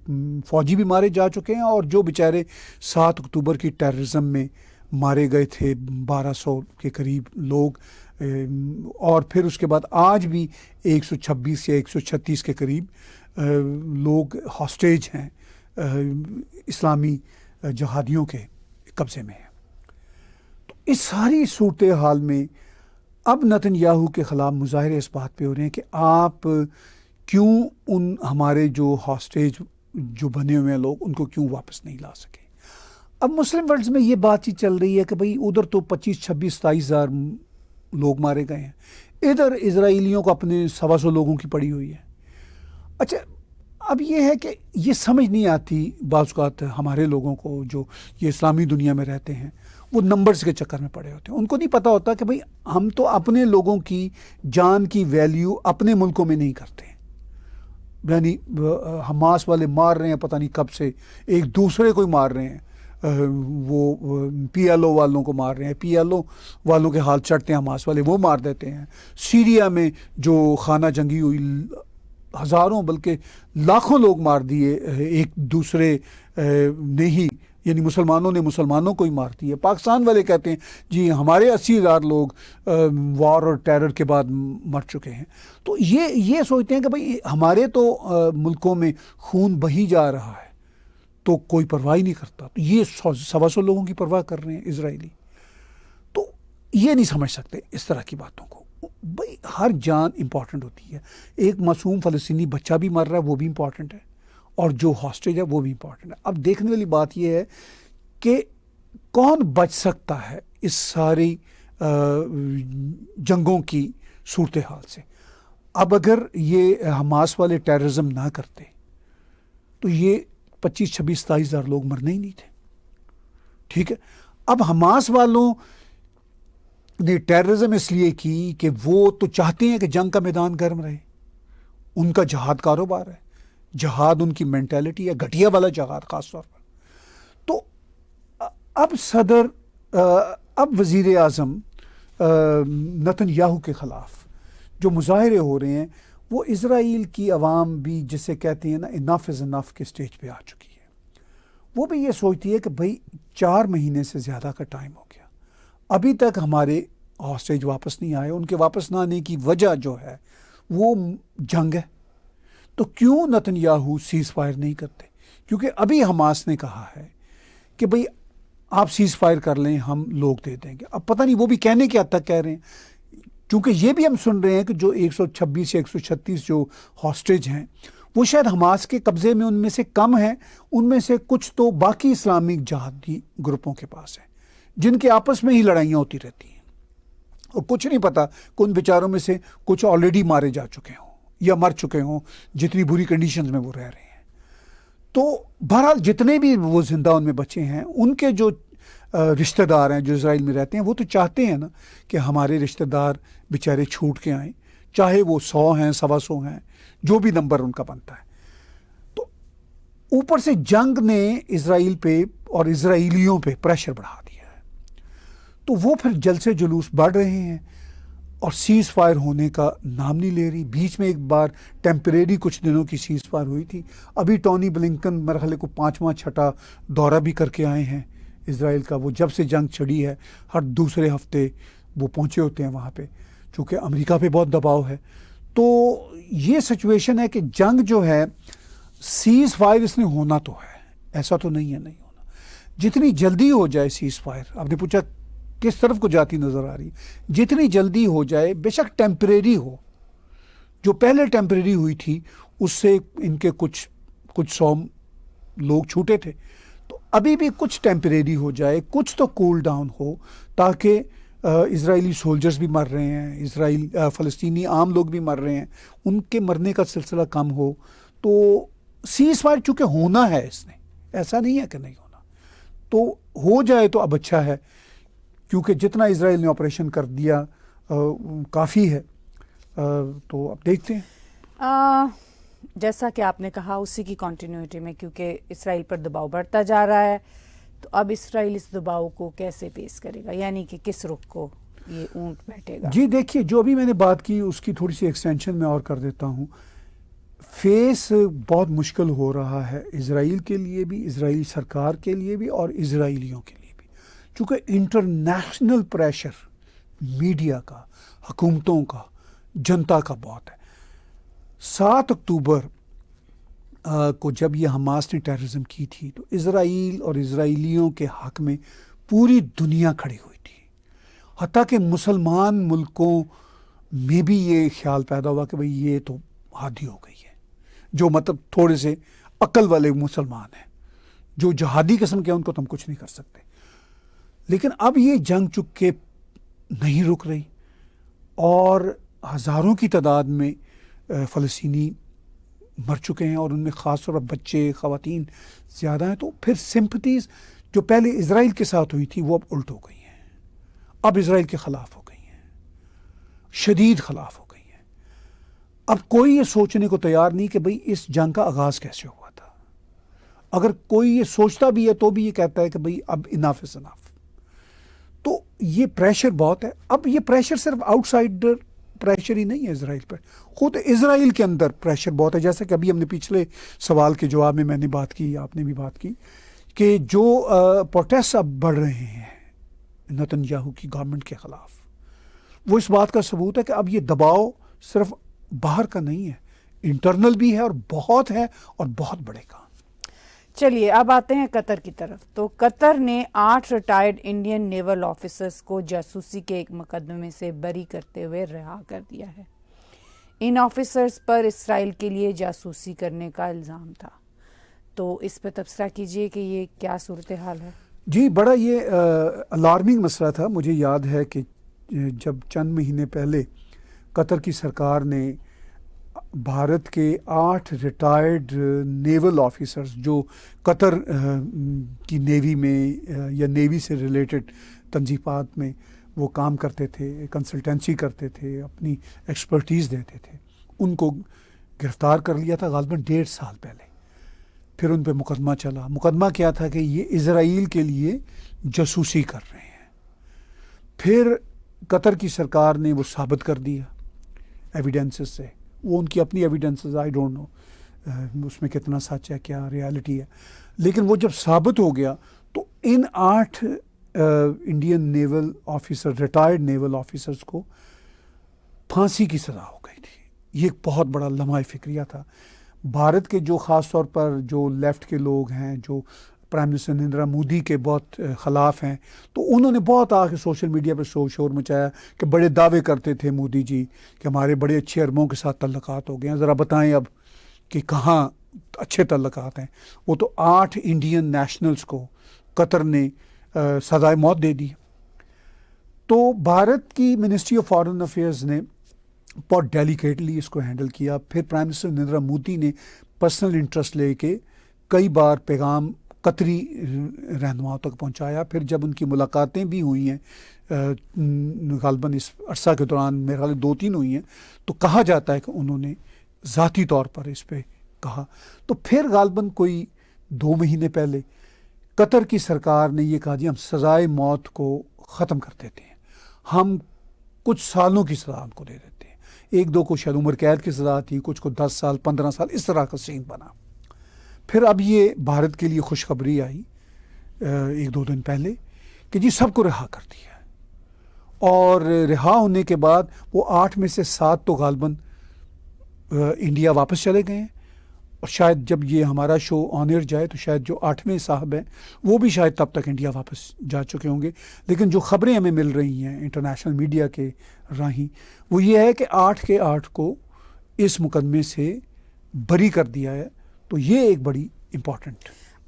فوجی بھی مارے جا چکے ہیں، اور جو بیچارے 7 اکتوبر کی ٹیررزم میں مارے گئے تھے 1200 کے قریب لوگ، اور پھر اس کے بعد آج بھی 126 یا 136 کے قریب لوگ ہاسٹیج ہیں، اسلامی جہادیوں کے قبضے میں ہیں۔ تو اس ساری صورتحال میں اب نتن-یاہو کے خلاف مظاہرے اس بات پہ ہو رہے ہیں کہ آپ کیوں ان ہمارے جو ہاسٹیج جو بنے ہوئے ہیں لوگ، ان کو کیوں واپس نہیں لا سکے۔ اب مسلم ورلڈز میں یہ بات چیت چل رہی ہے کہ بھئی ادھر تو 25, 26, 27 ہزار لوگ مارے گئے ہیں، ادھر اسرائیلیوں کو اپنے 125 لوگوں کی پڑی ہوئی ہے۔ اچھا، اب یہ ہے کہ یہ سمجھ نہیں آتی بعض اوقات ہمارے لوگوں کو جو یہ اسلامی دنیا میں رہتے ہیں، وہ نمبرز کے چکر میں پڑے ہوتے ہیں، ان کو نہیں پتہ ہوتا کہ بھئی ہم تو اپنے لوگوں کی جان کی ویلیو اپنے ملکوں میں نہیں کرتے، یعنی حماس والے مار رہے ہیں پتہ نہیں کب سے، ایک دوسرے کو ہی مار رہے ہیں، وہ پی ایل او والوں کو مار رہے ہیں، پی ایل او والوں کے حال چڑھتے ہیں حماس والے، وہ مار دیتے ہیں۔ سیریا میں جو خانہ جنگی ہوئی، ہزاروں بلکہ لاکھوں لوگ مار دیے ایک دوسرے نے ہی، یعنی مسلمانوں نے مسلمانوں کو ہی مار دیے۔ پاکستان والے کہتے ہیں جی ہمارے 80,000 لوگ وار اور ٹیرر کے بعد مر چکے ہیں۔ تو یہ سوچتے ہیں کہ بھئی ہمارے تو ملکوں میں خون بہی جا رہا ہے تو کوئی پرواہ نہیں کرتا، تو یہ 125 لوگوں کی پرواہ کر رہے ہیں اسرائیلی۔ تو یہ نہیں سمجھ سکتے اس طرح کی باتوں کو۔ بھئی ہر جان امپورٹنٹ ہوتی ہے، ایک معصوم فلسطینی بچہ بھی مر رہا ہے وہ بھی امپورٹنٹ ہے، اور جو ہاسٹیج ہے وہ بھی امپورٹنٹ ہے۔ اب دیکھنے والی بات یہ ہے کہ کون بچ سکتا ہے اس ساری جنگوں کی صورتحال سے۔ اب اگر یہ حماس والے ٹیررزم نہ کرتے تو یہ 25, 26, 27 ہزار لوگ مرنے ہی نہیں تھے، ٹھیک ہے۔ اب حماس والوں نے ٹیررزم اس لیے کی کہ وہ تو چاہتے ہیں کہ جنگ کا میدان گرم رہے، ان کا جہاد کاروبار ہے، جہاد ان کی مینٹیلٹی ہے، گھٹیا والا جہاد خاص طور پر۔ تو اب وزیر اعظم نتن-یاہو کے خلاف جو مظاہرے ہو رہے ہیں، وہ اسرائیل کی عوام بھی جسے کہتے ہیں نا انف از انف کے سٹیج پہ آ چکی ہے۔ وہ بھی یہ سوچتی ہے کہ بھئی 4 مہینے سے زیادہ کا ٹائم ہو گیا، ابھی تک ہمارے ہاسٹیج واپس نہیں آئے۔ ان کے واپس نہ آنے کی وجہ جو ہے وہ جنگ ہے، تو کیوں نتن-یاہو سیز فائر نہیں کرتے؟ کیونکہ ابھی حماس نے کہا ہے کہ بھئی آپ سیز فائر کر لیں، ہم لوگ دے دیں گے۔ اب پتہ نہیں وہ بھی کہنے کے حد تک کہہ رہے ہیں، کیونکہ یہ بھی ہم سن رہے ہیں کہ جو 126 یا 136 جو ہاسٹیج ہیں وہ شاید حماس کے قبضے میں ان میں سے کم ہیں، ان میں سے کچھ تو باقی اسلامک جہادی گروپوں کے پاس ہیں جن کے آپس میں ہی لڑائیاں ہوتی رہتی ہیں، اور کچھ نہیں پتا کہ ان بیچاروں میں سے کچھ آلریڈی مارے جا چکے ہوں یا مر چکے ہوں، جتنی بری کنڈیشنز میں وہ رہ رہے ہیں۔ تو بہرحال جتنے بھی وہ زندہ ان میں بچے ہیں، ان کے جو رشتہ دار ہیں جو اسرائیل میں رہتے ہیں، وہ تو چاہتے ہیں نا کہ ہمارے رشتہ دار بیچارے چھوٹ کے آئیں، چاہے وہ 100 ہیں 125 ہیں، جو بھی نمبر ان کا بنتا ہے۔ تو اوپر سے جنگ نے اسرائیل پہ اور اسرائیلیوں پہ پریشر بڑھا دیا ہے، تو وہ پھر جلسے جلوس بڑھ رہے ہیں اور سیز فائر ہونے کا نام نہیں لے رہی۔ بیچ میں ایک بار ٹیمپریری کچھ دنوں کی سیز فائر ہوئی تھی، ابھی ٹونی بلنکن مرحلے کو 5واں 6واں دورہ بھی کر کے آئے ہیں اسرائیل کا۔ وہ جب سے جنگ چھڑی ہے ہر دوسرے ہفتے وہ پہنچے ہوتے ہیں وہاں پہ، چونکہ امریکہ پہ بہت دباؤ ہے۔ تو یہ سچویشن ہے کہ جنگ جو ہے سیز فائر اس نے ہونا تو ہے، ایسا تو نہیں ہے نہیں ہونا۔ جتنی جلدی ہو جائے سیز فائر، آپ نے پوچھا کس طرف کو جاتی نظر آ رہی، جتنی جلدی ہو جائے، بے شک ٹیمپریری ہو، جو پہلے ٹیمپریری ہوئی تھی اس سے ان کے کچھ 100 لوگ چھوٹے تھے، تو ابھی بھی کچھ ٹیمپریری ہو جائے, کچھ تو کول ڈاؤن ہو, تاکہ اسرائیلی سولجرز بھی مر رہے ہیں, فلسطینی عام لوگ بھی مر رہے ہیں, ان کے مرنے کا سلسلہ کم ہو. تو سیز فائر چونکہ ہونا ہے, اس نے ایسا نہیں ہے کہ نہیں ہونا, تو ہو جائے تو اب اچھا ہے, کیونکہ جتنا اسرائیل نے آپریشن کر دیا کافی ہے. تو اب دیکھتے ہیں. جیسا کہ آپ نے کہا اسی کی کنٹینیوٹی میں, کیونکہ اسرائیل پر دباؤ بڑھتا جا رہا ہے, تو اب اسرائیل اس دباؤ کو کیسے فیس کرے گا, یعنی کہ کس رخ کو یہ اونٹ بیٹھے گا؟ جی دیکھیے, جو ابھی میں نے بات کی اس کی تھوڑی سی ایکسٹینشن میں اور کر دیتا ہوں. فیس بہت مشکل ہو رہا ہے اسرائیل کے لیے بھی, اسرائیلی سرکار کے لیے بھی, اور اسرائیلیوں کے لیے بھی, چونکہ انٹرنیشنل پریشر میڈیا کا, حکومتوں کا, جنتا کا بہت ہے. 7 اکتوبر کو جب یہ حماس نے ٹیررزم کی تھی, تو اسرائیل اور اسرائیلیوں کے حق میں پوری دنیا کھڑی ہوئی تھی. حتیٰ کہ مسلمان ملکوں میں بھی یہ خیال پیدا ہوا کہ بھئی یہ تو حادی ہو گئی ہے, جو مطلب تھوڑے سے عقل والے مسلمان ہیں, جو جہادی قسم کے ہیں, ان کو تو ہم کچھ نہیں کر سکتے. لیکن اب یہ جنگ چکے نہیں رک رہی, اور ہزاروں کی تعداد میں فلسطینی مر چکے ہیں, اور ان میں خاص طور پر بچے, خواتین زیادہ ہیں. تو پھر سمپتیز جو پہلے اسرائیل کے ساتھ ہوئی تھی وہ اب الٹ ہو گئی ہیں, اب اسرائیل کے خلاف ہو گئی ہیں, شدید خلاف ہو گئی ہیں. اب کوئی یہ سوچنے کو تیار نہیں کہ بھئی اس جنگ کا آغاز کیسے ہوا تھا. اگر کوئی یہ سوچتا بھی ہے تو بھی یہ کہتا ہے کہ بھئی اب انف از انف. تو یہ پریشر بہت ہے. اب یہ پریشر صرف آؤٹ سائڈر پریشر ہی نہیں ہے اسرائیل پر, خود اسرائیل کے اندر پریشر بہت ہے. جیسا کہ ابھی ہم نے پچھلے سوال کے جواب میں نے بات کی, آپ نے بھی بات کی, کہ جو پروٹیسٹ اب بڑھ رہے ہیں نتنیاہو کی گورنمنٹ کے خلاف, وہ اس بات کا ثبوت ہے کہ اب یہ دباؤ صرف باہر کا نہیں ہے, انٹرنل بھی ہے, اور بہت ہے, اور بہت بڑے کا. چلیے اب آتے ہیں قطر کی طرف. تو قطر نے 8 ریٹائرڈ انڈین نیول آفیسرز کو جاسوسی کے ایک مقدمے سے بری کرتے ہوئے رہا کر دیا ہے. ان آفیسرز پر اسرائیل کے لیے جاسوسی کرنے کا الزام تھا. تو اس پہ تبصرہ کیجئے کہ یہ کیا صورتحال ہے؟ جی بڑا یہ الارمنگ مسئلہ تھا. مجھے یاد ہے کہ جب چند مہینے پہلے قطر کی سرکار نے بھارت کے 8 ریٹائرڈ نیول آفیسرز جو قطر کی نیوی میں یا نیوی سے ریلیٹڈ تنظیمات میں وہ کام کرتے تھے, کنسلٹنسی کرتے تھے, اپنی ایکسپرٹیز دیتے تھے, ان کو گرفتار کر لیا تھا غالباً 1.5 سال پہلے. پھر ان پہ مقدمہ چلا. مقدمہ کیا تھا کہ یہ اسرائیل کے لیے جاسوسی کر رہے ہیں. پھر قطر کی سرکار نے وہ ثابت کر دیا ایویڈنسز سے. وہ ان کی اپنی ایویڈنسز, آئی ڈونٹ نو اس میں کتنا سچ ہے, کیا ریالٹی ہے, لیکن وہ جب ثابت ہو گیا تو ان 8 انڈین نیول آفیسر, ریٹائرڈ نیول آفیسرز کو پھانسی کی سزا ہو گئی تھی. یہ ایک بہت بڑا لمحہ فکریہ تھا. بھارت کے جو خاص طور پر جو لیفٹ کے لوگ ہیں, جو پرائم منسٹر نریندر مودی کے بہت خلاف ہیں, تو انہوں نے بہت آ کے سوشل میڈیا پہ شور مچایا کہ بڑے دعوے کرتے تھے مودی جی کہ ہمارے بڑے اچھے عربوں کے ساتھ تعلقات ہو گئے ہیں, ذرا بتائیں اب کہ کہاں اچھے تعلقات ہیں. وہ تو 8 انڈین نیشنلز کو قطر نے سزائے موت دے دی. تو بھارت کی منسٹری آف فارن افیئرز نے بہت ڈیلیکیٹلی اس کو ہینڈل کیا. پھر پرائم منسٹر نریندر مودی نے پرسنل انٹرسٹ لے کے کئی بار پیغام قطری رہنماؤں تک پہنچایا. پھر جب ان کی ملاقاتیں بھی ہوئی ہیں غالباً اس عرصہ کے دوران, میرے خیال 2-3 ہوئی ہیں, تو کہا جاتا ہے کہ انہوں نے ذاتی طور پر اس پہ کہا. تو پھر غالباً کوئی 2 مہینے پہلے قطر کی سرکار نے یہ کہا جی ہم سزائے موت کو ختم کر دیتے ہیں, ہم کچھ سالوں کی سزا ان کو دے دیتے ہیں. 1-2 کو شاید عمر قید کی سزا تھی, کچھ کو 10 سال 15 سال, اس طرح کا سین بنا. پھر اب یہ بھارت کے لیے خوشخبری آئی 1-2 دن پہلے کہ جی سب کو رہا کر دیا ہے. اور رہا ہونے کے بعد وہ 8 میں سے 7 تو غالباً انڈیا واپس چلے گئے ہیں. اور شاید جب یہ ہمارا شو آن ایئر جائے تو شاید جو 8ویں صاحب ہیں وہ بھی شاید تب تک انڈیا واپس جا چکے ہوں گے. لیکن جو خبریں ہمیں مل رہی ہیں انٹرنیشنل میڈیا کے راہیں وہ یہ ہے کہ 8 کے 8 کو اس مقدمے سے بری کر دیا ہے. تو یہ ایک بڑی important.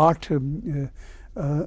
8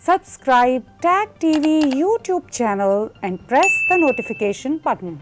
Subscribe Tag TV YouTube channel and press the notification button.